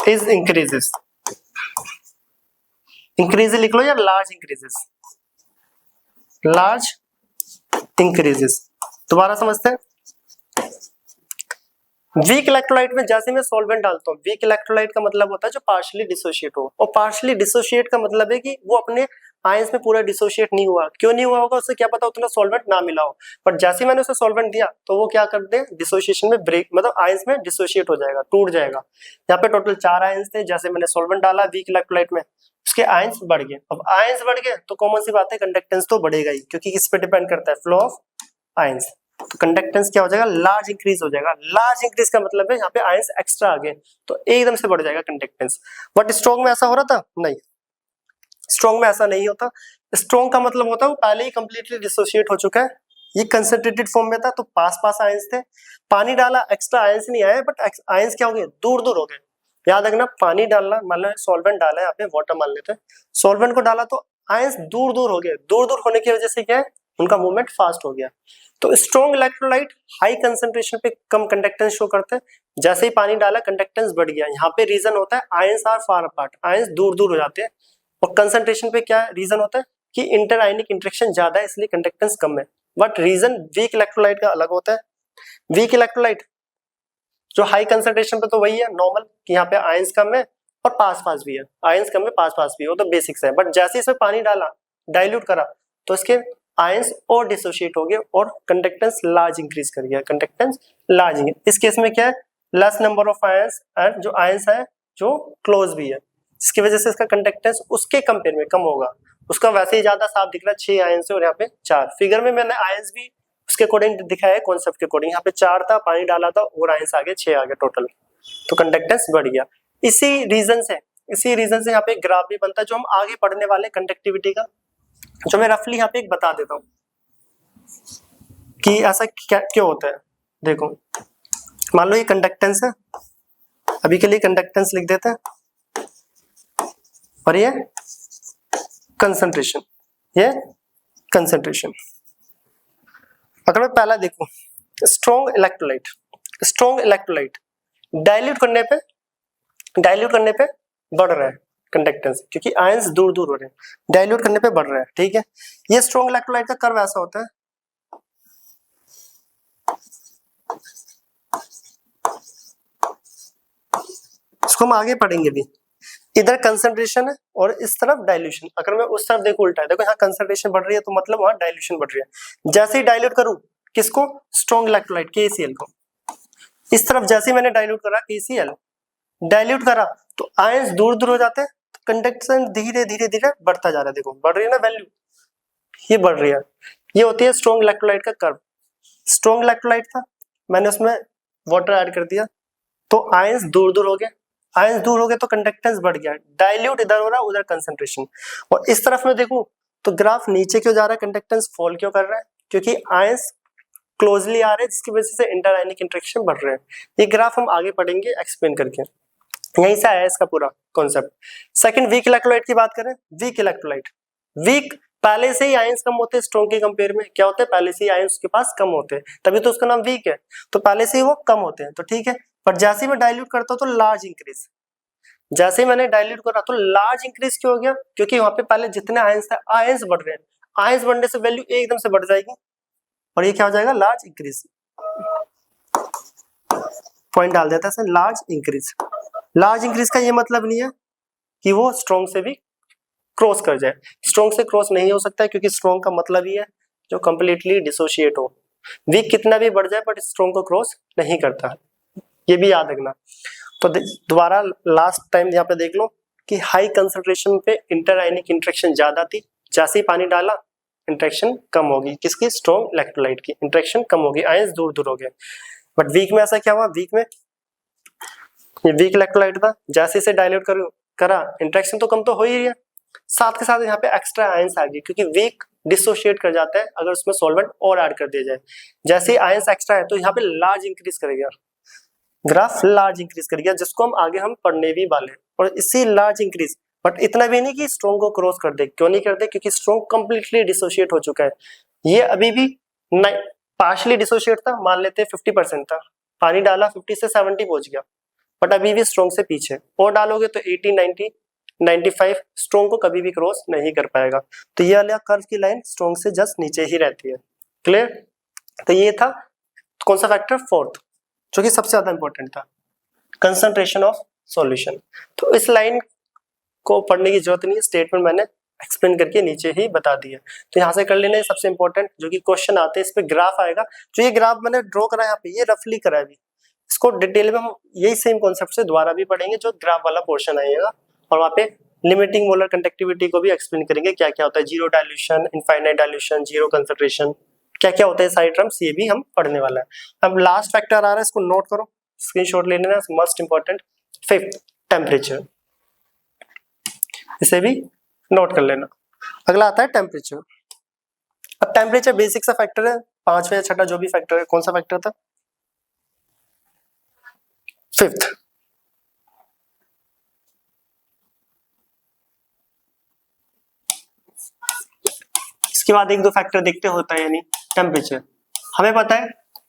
is increases, increase लिख लो या लार्ज इंक्रीजेस। दोबारा समझते हैं, वीक इलेक्ट्रोलाइट में जैसे मैं सॉल्वेंट डालता हूँ, वीक इलेक्ट्रोलाइट का मतलब होता है जो पार्शियली डिसोशिएट हो, और पार्शियली डिसोशिएट का मतलब है कि वो अपने आयंस में पूरा डिसोशिएट नहीं हुआ। क्यों नहीं हुआ होगा, उससे क्या पता उतना सॉल्वेंट ना मिला हो, पर जैसे मैंने उसे सॉल्वेंट दिया तो वो क्या कर दे, डिसोशिएशन में ब्रेक, मतलब आयंस में डिसोशिएट हो जाएगा, टूट जाएगा। यहाँ पे टोटल 4 आयंस थे, जैसे मैंने सॉल्वेंट डाला वीक इलेक्ट्रोलाइट में, उसके आयंस बढ़ गए। अब आयंस बढ़ गए तो कॉमन सी बात है, कंडक्टेंस तो बढ़ेगा ही, क्योंकि किस पे डिपेंड करता है, फ्लो ऑफ आयंस। तो कंडक्टेंस क्या हो जाएगा, लार्ज इंक्रीज हो जाएगा। लार्ज इंक्रीज का मतलब है यहाँ पे आयंस एक्स्ट्रा आ गए तो एकदम से बढ़ जाएगा कंडक्टेंस। बट स्ट्रॉन्ग में ऐसा हो रहा था नहीं, स्ट्रॉन्ग में ऐसा नहीं होता। स्ट्रॉन्ग का मतलब होता है वो पहले ही कंप्लीटली डिसोशिएट हो चुका है, ये कंसंट्रेटेड फॉर्म में था तो पास पास आयंस थे, पानी डाला एक्स्ट्रा आयंस नहीं आए बट आयंस क्या हो गए, दूर दूर हो गए। याद रखना पानी डालना, मान लो सॉल्वेंट डाला है, यहाँ पे वाटर मान लेते हैं, सॉल्वेंट को डाला तो आयंस दूर दूर हो गए, दूर दूर होने की वजह से क्या है, उनका मूवमेंट फास्ट हो गया। तो स्ट्रॉन्ग इलेक्ट्रोलाइट हाई कंसंट्रेशन पे कम कंडक्टेंस शो करते हैं, जैसे ही पानी डाला कंडक्टेंस बढ़ गया। यहाँ पे रीजन होता है ions are far apart, ions दूर दूर हो जाते हैं। और कंसंट्रेशन पे क्या रीजन होता है कि इंटर आयनिक इंटरेक्शन ज्यादा है इसलिए कंडक्टेंस कम है। बट रीजन वीक इलेक्ट्रोलाइट का अलग होता है। वीक इलेक्ट्रोलाइट जो हाई कंसंट्रेशन पे तो वही है नॉर्मल कि यहाँ पे आयंस कम है और पास पास भी है, आयंस कम है पास पास भी है, वो तो बेसिक्स है। बट जैसे इसमें पानी डाला डाइल्यूट करा तो इसके आयंस और डिसोशिएट हो गए और कंडक्टेंस लार्ज इंक्रीज कर गया, कंडक्टेंस लार्ज। इस केस में क्या है, less number of ions and जो आयंस है जो क्लोज भी है, इसकी वजह से इसका कंडक्टेंस उसके कंपेयर में कम होगा। उसका वैसे ही ज्यादा साफ दिख रहा है 6 आयंस है और यहाँ पे 4। फिगर में मैंने आयंस भी उसके अकॉर्डिंग दिखाया है, कॉन्सेप्ट के अकॉर्डिंग। यहाँ पे 4 था, पानी डाला था और आयंस आगे 6 आ गया टोटल, तो कंडक्टेंस बढ़ गया। इसी रीजन से यहाँ पे ग्राफ भी बनता है जो हम आगे पढ़ने वाले कंडक्टिविटी का, जो मैं रफली यहाँ पे एक बता देता हूँ कि ऐसा क्यों होता है। देखो मान लो ये कंडक्टेंस है, अभी के लिए कंडक्टेंस लिख देते हैं, और ये कंसंट्रेशन, ये कंसंट्रेशन। अगर मैं पहला देखूं स्ट्रॉन्ग इलेक्ट्रोलाइट डाइल्यूट करने पे बढ़ रहा है कंडक्टेंस, क्योंकि आयंस दूर दूर हो रहे हैं, डाइल्यूट करने पे बढ़ रहा है, ठीक है। ये स्ट्रॉन्ग इलेक्ट्रोलाइट का कर्व ऐसा होता है, इसको हम आगे पढ़ेंगे भी। इधर कंसंट्रेशन है और इस तरफ डाइल्यूशन। अगर मैं उस तरफ देखो उल्टा है, देखो यहाँ कंसंट्रेशन बढ़ रही है तो मतलब वहां डाइल्यूशन बढ़ रही है। जैसे ही डाइल्यूट करूं किसको, स्ट्रॉन्ग इलेक्ट्रोलाइट KCl को, इस तरफ जैसे ही मैंने डाइल्यूट करा KCl डाइल्यूट करा तो आयंस दूर दूर हो जाते हैं, तो कंडक्शन धीरे धीरे धीरे बढ़ता जा रहा है। देखो बढ़ रही है ना वैल्यू, ये बढ़ रही है, ये होती है स्ट्रॉन्ग इलेक्ट्रोलाइट का कर्व। स्ट्रॉन्ग इलेक्ट्रोलाइट था, मैंने उसमें वाटर ऐड कर दिया तो आयंस दूर दूर हो गए, आयंस दूर हो गए तो कंडक्टेंस बढ़ गया, डाइल्यूट इधर हो रहा है उधर कंसंट्रेशन। और इस तरफ में देखूं तो ग्राफ नीचे क्यों जा रहा है, कंडक्टेंस फॉल क्यों कर रहा है, क्योंकि आयंस क्लोजली आ रहे हैं जिसकी वजह से इंटर आयनिक इंटरेक्शन बढ़ रहे हैं। ये ग्राफ हम आगे पढ़ेंगे एक्सप्लेन करके, यहीं से आया इसका पूरा कॉन्सेप्ट। सेकंड वीक इलेक्ट्रोलाइट की बात करें, वीक इलेक्ट्रोलाइट वीक पहले से ही आयंस कम होते हैं, स्ट्रॉन्ग के कंपेयर में क्या होता है, पहले से ही आयंस के पास कम होते हैं, तभी तो उसका नाम वीक है, तो पहले से ही वो कम होते हैं, तो ठीक है। पर जैसे ही मैं डाइल्यूट करता हूं तो लार्ज इंक्रीज, जैसे ही मैंने डाइल्यूट करा तो लार्ज इंक्रीज क्यों हो गया, क्योंकि वहां पे पहले जितने आयंस थे आयंस बढ़ रहे हैं, आयंस बढ़ने से वैल्यू एकदम से बढ़ जाएगी और ये क्या हो जाएगा, लार्ज इंक्रीज। पॉइंट डाल देता है लार्ज इंक्रीज। लार्ज इंक्रीज का ये मतलब नहीं है कि वो स्ट्रॉन्ग से भी क्रॉस कर जाए, स्ट्रॉन्ग से क्रॉस नहीं हो सकता है, क्योंकि स्ट्रॉन्ग का मतलब ही है जो कंप्लीटली डिसोशिएट हो। वीक कितना भी बढ़ जाए बट स्ट्रॉन्ग को क्रॉस नहीं करता, ये भी याद रखना। तो दोबारा लास्ट टाइम यहाँ पे देख लो कि हाई कंसंट्रेशन पे इंटर आयनिक इंटरेक्शन ज्यादा थी, जैसे ही पानी डाला इंटरेक्शन कम होगी, किसकी, स्ट्रॉन्ग इलेक्ट्रोलाइट की इंटरेक्शन कम होगी, आयंस दूर दूर हो गए। बट वीक में ऐसा क्या हुआ, वीक में ये वीक इलेक्ट्रोलाइट था, जैसे इसे डाइल्यूट करा इंटरेक्शन तो कम तो हो ही रही है, साथ के साथ यहाँ पे एक्स्ट्रा आयंस आ गई, क्योंकि वीक डिसोशिएट कर जाता है अगर उसमें सॉल्वेंट और ऐड कर दिया जाए। जैसे ही आयंस एक्स्ट्रा है तो यहाँ पे लार्ज इंक्रीज करेगा, ग्राफ लार्ज इंक्रीज करेगा, जिसको हम पढ़ने भी वाले हैं। और इसी लार्ज इंक्रीज, बट इतना भी नहीं कि स्ट्रॉन्ग को क्रॉस कर दे, क्यों नहीं कर दे, क्योंकि स्ट्रॉन्ग कंप्लीटली डिसोशिएट हो चुका है, ये अभी भी पार्शली डिसोशिएट था, मान लेते हैं 50% था, पानी डाला 50 से 70 पहुंच गया, बट अभी भी स्ट्रॉन्ग से पीछे, और डालोगे तो 80, 90, 95 स्ट्रॉन्ग को कभी भी क्रॉस नहीं कर पाएगा। तो ये वाला कर्व की लाइन स्ट्रॉन्ग से जस्ट नीचे ही रहती है, क्लियर। तो ये था कौन सा फैक्टर, फोर्थ, जो कि सबसे ज्यादा इंपॉर्टेंट था, कंसंट्रेशन ऑफ सॉल्यूशन। तो इस लाइन को पढ़ने की जरूरत नहीं है, स्टेटमेंट मैंने एक्सप्लेन करके नीचे ही बता दिया, तो यहाँ से कर लेना है सबसे इंपॉर्टेंट, जो कि क्वेश्चन आते हैं इस पे ग्राफ आएगा। जो ये ग्राफ मैंने ड्रॉ करा है यहाँ पे, ये रफली करा है, अभी इसको डिटेल में हम यही सेम कॉन्सेप्ट से दोबारा भी पढ़ेंगे, जो ग्राफ वाला पोर्शन आएगा, और वहाँ पे लिमिटिंग मोलर कंडक्टिविटी को भी एक्सप्लेन करेंगे, क्या क्या होता है, zero dilution, infinite dilution, zero concentration, क्या क्या होता है सारे टर्म्स, ये भी हम पढ़ने वाला है। अब लास्ट फैक्टर आ रहा है, इसको नोट करो, स्क्रीनशॉट ले लेना, मोस्ट इंपॉर्टेंट, फिफ्थ टेम्परेचर, इसे भी नोट कर लेना। अगला आता है टेम्परेचर। अब टेम्परेचर बेसिक सा फैक्टर है, पांचवा या छठा जो भी फैक्टर है, कौन सा फैक्टर था, फिफ्थ। इसके बाद एक दो फैक्टर देखते होता है, यानी टेम्परेचर हमें पता है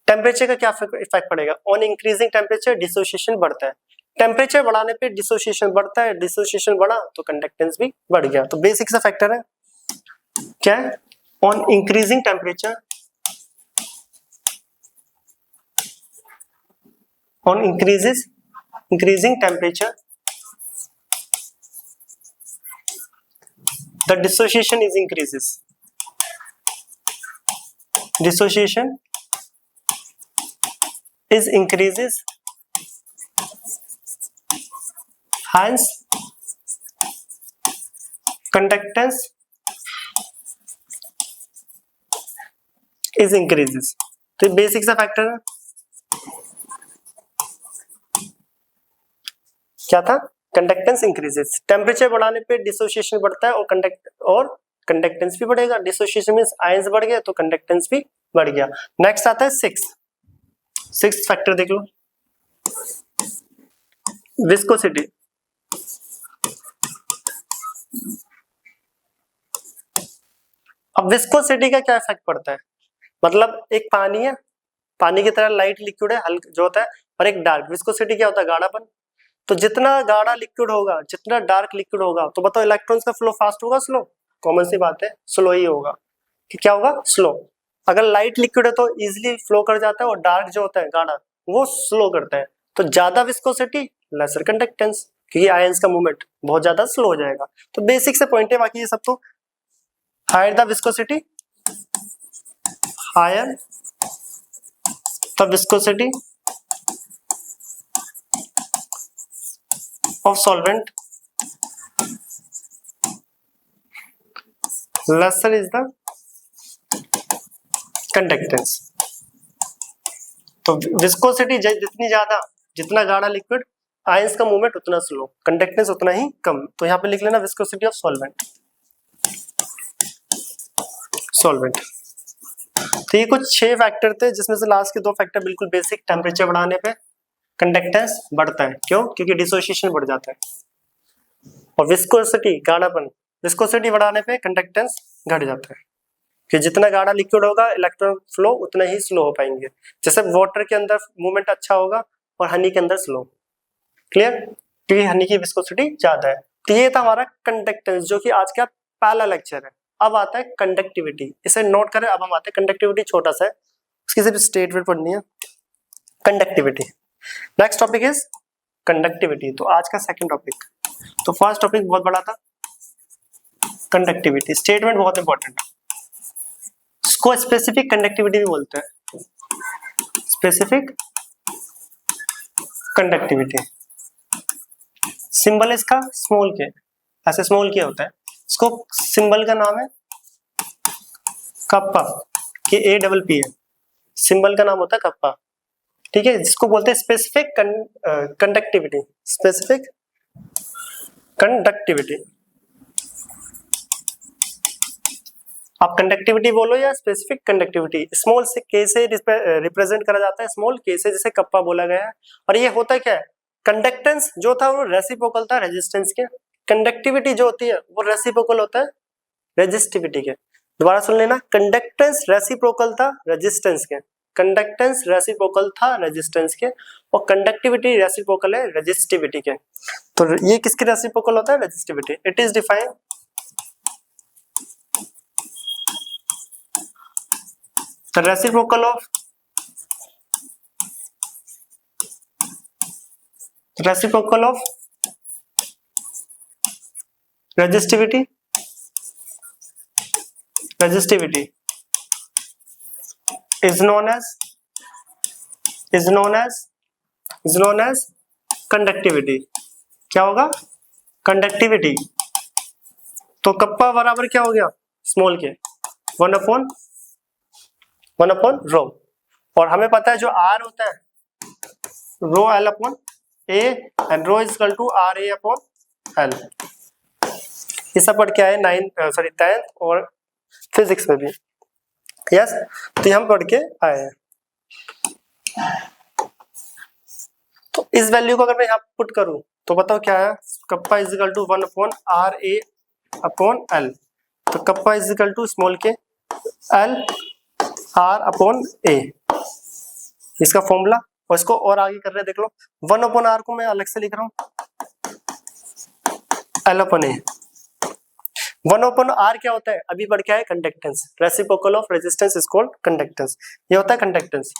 टेम्परेचर का क्या इफेक्ट पड़ेगा, ऑन इंक्रीजिंग टेम्परेचर डिसोसिएशन बढ़ता है, टेम्परेचर बढ़ाने पे डिसोसिएशन बढ़ता है, डिसोसिएशन बढ़ा तो कंडक्टेंस भी बढ़ गया। तो बेसिक सा फैक्टर है क्या है, on increasing temperature, on increasing temperature the dissociation is increases, dissociation is increases, hence conductance is increases। तो बेसिक सा फैक्टर है, क्या था, कंडक्टेंस इंक्रीजेस, टेम्परेचर बढ़ाने पे डिसोसिएशन बढ़ता है और कंडक्टेंस भी बढ़ेगा, डिसोसिएशन मींस आयंस बढ़ गया तो कंडक्टेंस भी बढ़ गया। नेक्स्ट आता है सिक्स्थ फैक्टर देख लो, विस्कोसिटी। अब विस्कोसिटी का क्या इफेक्ट पड़ता है, मतलब एक पानी है, पानी की तरह लाइट लिक्विड है, हल्का जो होता है, और एक डार्क, विस्कोसिटी क्या होता है, गाढ़ापन। तो जितना गाढ़ा लिक्विड होगा, जितना डार्क लिक्विड होगा, तो बताओ इलेक्ट्रॉन्स का फ्लो फास्ट होगा स्लो, कॉमन सी बात है, स्लो ही होगा। कि क्या होगा, स्लो। अगर लाइट लिक्विड है तो इजीली फ्लो कर जाता है, और डार्क जो होता है गाढ़ा वो स्लो करता है। तो ज्यादा विस्कोसिटी लेसर कंडक्टेंस, क्योंकि आयंस का मूवमेंट बहुत ज्यादा स्लो हो जाएगा। तो बेसिक से पॉइंट है, बाकी ये सब तो higher the viscosity, higher the viscosity of solvent, lesser is the conductance। तो विस्कोसिटी जितनी ज्यादा, जितना गाढ़ा लिक्विड, आयंस का मूवमेंट उतना स्लो, कंडक्टेंस उतना ही कम। तो यहाँ पे लिख लेना विस्कोसिटी ऑफ सॉल्वेंट। तो ये कुछ 6 फैक्टर थे, जिसमें से लास्ट के 2 फैक्टर बिल्कुल बेसिक, टेम्परेचर बढ़ाने पे कंडक्टेंस बढ़ता है, क्यों, क्योंकि डिसोसिएशन बढ़ जाता है, और विस्कोसिटी गाढ़ापन, विस्कोसिटी बढ़ाने पे कंडक्टेंस घट जाता है, कि जितना गाढ़ा लिक्विड होगा इलेक्ट्रॉन फ्लो उतना ही स्लो हो पाएंगे। जैसे वाटर के अंदर मूवमेंट अच्छा होगा और हनी के अंदर स्लो, क्लियर, क्योंकि हनी की विस्कोसिटी ज्यादा है। तो ये था हमारा कंडक्टेंस, जो कि आज का पहला लेक्चर है। अब आता है कंडक्टिविटी, इसे नोट करें। अब हम आते हैं, कंडक्टिविटी छोटा सा है, उसकी सिर्फ स्टेटमेंट पढ़नी है, conductivity. Next topic is conductivity. तो आज का सेकंड टॉपिक, तो फर्स्ट टॉपिक बहुत बड़ा था, कंडक्टिविटी। स्टेटमेंट बहुत इंपॉर्टेंट है, इसको स्पेसिफिक कंडक्टिविटी भी बोलते हैं, स्पेसिफिक कंडक्टिविटी। सिंबल इसका स्मॉल के, ऐसे स्मॉल के होता है, इसको सिंबल का नाम है कप्पा, के ए डबल पी है, सिंबल का नाम होता है कप्पा, ठीक है, जिसको बोलते हैं स्पेसिफिक कंडक्टिविटी, स्पेसिफिक कंडक्टिविटी। आप कंडक्टिविटी बोलो या स्पेसिफिक कंडक्टिविटी, स्मॉल से के से रिप्रेजेंट करा जाता है, स्मॉल के से, जैसे कप्पा बोला गया है। और ये होता क्या है, कंडक्टेंस जो था वो रेसिप्रोकल था रेजिस्टेंस के, कंडक्टिविटी जो होती है वो रेसिप्रोकल होता है रेजिस्टिविटी के। दोबारा सुन लेना, कंडक्टेंस रेसिप्रोकल था रेजिस्टेंस के, कंडक्टेंस रेसिप्रोकल था रेजिस्टेंस के, और कंडक्टिविटी रेसिप्रोकल है रेजिस्टिविटी के। तो ये किसके रेसिप्रोकल होता है, resistivity. It is defined the reciprocal of resistivity is known as conductivity। क्या होगा, कंडक्टिविटी। तो कप्पा बराबर क्या हो गया, स्मॉल के 1/, 1 अपॉन रो, और हमें पता है जो R होता है rho L upon A and rho is equal to RA upon L। ये सब पढ़ के आए 10th और फिजिक्स में भी, यस तो हम पढ़ के आए हैं। तो इस वैल्यू को अगर मैं यहाँ पुट करूं तो बताओ क्या है, kappa is equal to 1 upon RA upon L। तो kappa is equal to small k L R upon A, इसका फॉर्मूला। और इसको और आगे कर रहे हैं, देख लो 1 अपॉन R को मैं अलग से लिख रहा हूँ L upon A। 1 upon R क्या होता है, अभी बढ़ के आया conductance, reciprocal of resistance is called conductance, ये होता है कंडक्टेंस।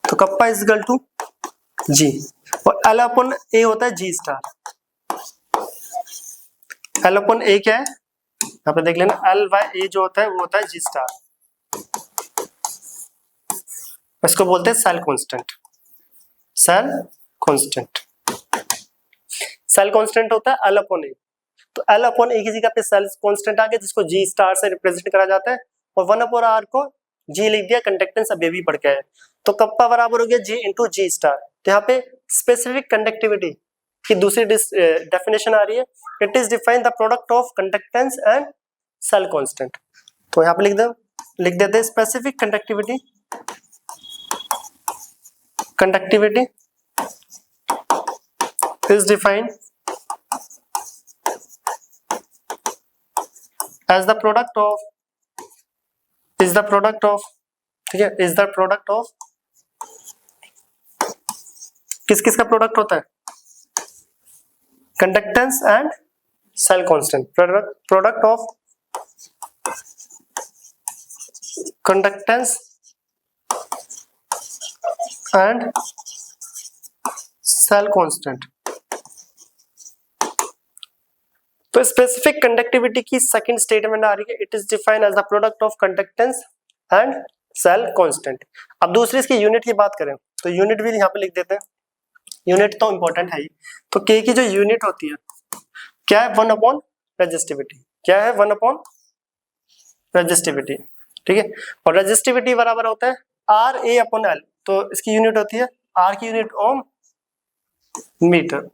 तो kappa is equal to G और L अपॉन A होता है G star. L upon A क्या है, यहाँ पे देख लेना, L बाय A जो होता है वो होता है G स्टार, इसको बोलते हैं cell constant. Cell constant, cell constant होता है L अपॉन A। तो L अपॉन A की जगह पे सेल कांस्टेंट आ गया जिसको G स्टार से रिप्रेजेंट करा जाता है, और 1 अपॉन R को G लिख दिया, कंडक्टेंस अभी भी बढ़ गया है। तो कप्पा बराबर हो गया G इंटू G स्टार। तो यहाँ पे स्पेसिफिक कंडक्टिविटी की दूसरी डेफिनेशन आ रही है, it is define the product of conductance and cell constant. तो यहाँ पे लिख देते हैं specific conductivity, conductivity is defined as the product of ठीक है, is the product of किस का प्रोडक्ट होता है, conductance and cell constant, product of conductance and cell constant. तो स्पेसिफिक कंडक्टिविटी की सेकंड स्टेटमेंट आ रही है, it is defined as the product of conductance and cell constant. अब दूसरी इसकी यूनिट की बात करें तो यूनिट भी यहाँ पे लिख देते हैं, यूनिट तो इंपॉर्टेंट है ही। तो के की जो यूनिट होती है क्या है, 1 अपॉन रेजिस्टिविटी, क्या है 1 अपॉन रेजिस्टिविटी, ठीक है। और रेजिस्टिविटी बराबर होता है आर ए अपॉन एल। तो इसकी यूनिट होती है, आर की यूनिट ओम मीटर,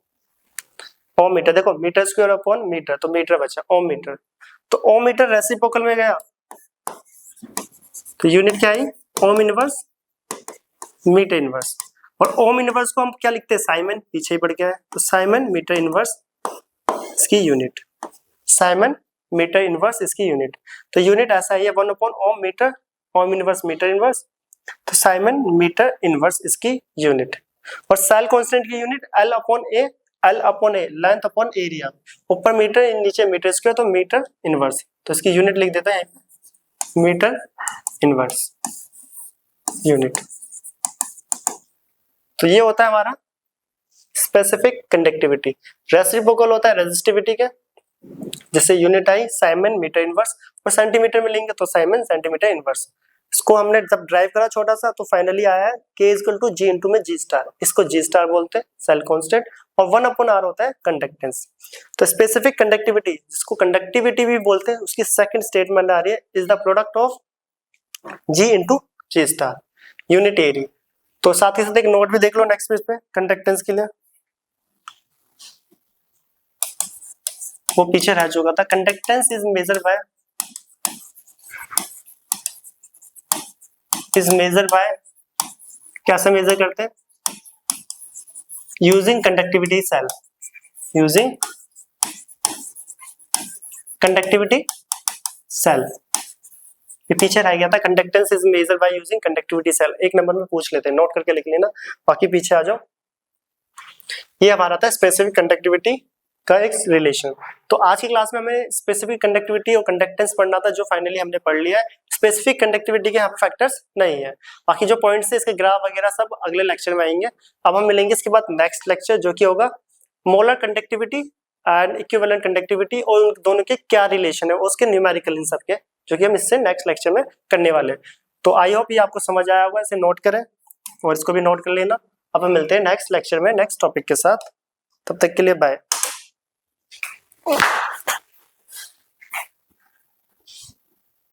ओम मीटर, देखो मीटर स्क्वायर अपॉन मीटर, तो मीटर बचा ओम मीटर। तो ओम मीटर रेसिप्रोकल में गया तो यूनिट क्या आई, ओम इनवर्स मीटर इनवर्स। और ओम इनवर्स को हम क्या लिखते हैं, साइमन, पीछे ही पड़ गया है, तो साइमन मीटर इनवर्स इसकी यूनिट, साइमन मीटर इनवर्स इसकी यूनिट। तो यूनिट ऐसा है 1 upon ohm metre, ohm inverse metre inverse, तो साइमन मीटर इनवर्स इसकी यूनिट। और सेल कांस्टेंट की unit L upon A, L upon A length upon area, ऊपर मीटर नीचे मीटर स्क्वायर, तो मीटर इनवर्स। तो इसकी यूनिट लिख देते हैं मीटर इनवर्स यूनिट। तो ये होता है हमारा स्पेसिफिक कंडक्टिविटी। रेसिप्रोकल होता है रेजिस्टिविटी के, जैसे यूनिट आई साइमन मीटर इनवर्स, और सेंटीमीटर में लेंगे तो साइमन सेंटीमीटर इनवर्स। इसको हमने जब ड्राइव करा छोटा सा तो फाइनली आया है K equal to G into में G स्टार, इसको G स्टार बोलते हैं सेल कांस्टेंट, और 1 अपॉन R होता है कंडक्टेंस। तो स्पेसिफिक कंडक्टिविटी जिसको कंडक्टिविटी भी बोलते हैं उसकी सेकंड स्टेटमेंट आ रही है, is the product of G into G star unit area. तो साथ ही साथ एक नोट भी देख लो नेक्स्ट पेज पे कंडक्टेंस के लिए, वो पीछे रह चुका था। कंडक्टेंस इज मेजर्ड बाय कैसे मेजर करते हैं, using conductivity cell, using conductivity cell. ये पीछे रह गया था, conductance is measured by using conductivity cell. एक नंबर में पूछ लेते हैं, नोट करके लिख लेना, बाकी पीछे आ जाओ। ये हमारा था स्पेसिफिक कंडक्टिविटी का एक रिलेशन। तो आज की क्लास में हमें स्पेसिफिक कंडक्टिविटी और कंडक्टेंस पढ़ना था, जो फाइनली हमने पढ़ लिया है। स्पेसिफिक कंडक्टिविटी के यहाँ पे फैक्टर्स नहीं है, बाकी जो पॉइंट्स है इसके ग्राफ वगैरह सब अगले लेक्चर में आएंगे। अब हम मिलेंगे इसके बाद नेक्स्ट लेक्चर, जो कि होगा molar conductivity and equivalent conductivity, और उन दोनों के क्या रिलेशन है, उसके न्यूमेरिकल इन सबके, जो कि हम इससे नेक्स्ट लेक्चर में करने वाले हैं। तो आई होप ये आपको समझ आया होगा, इसे नोट करें और इसको भी नोट कर लेना। अब हम मिलते हैं नेक्स्ट लेक्चर में नेक्स्ट टॉपिक के साथ, तब तक के लिए बाय।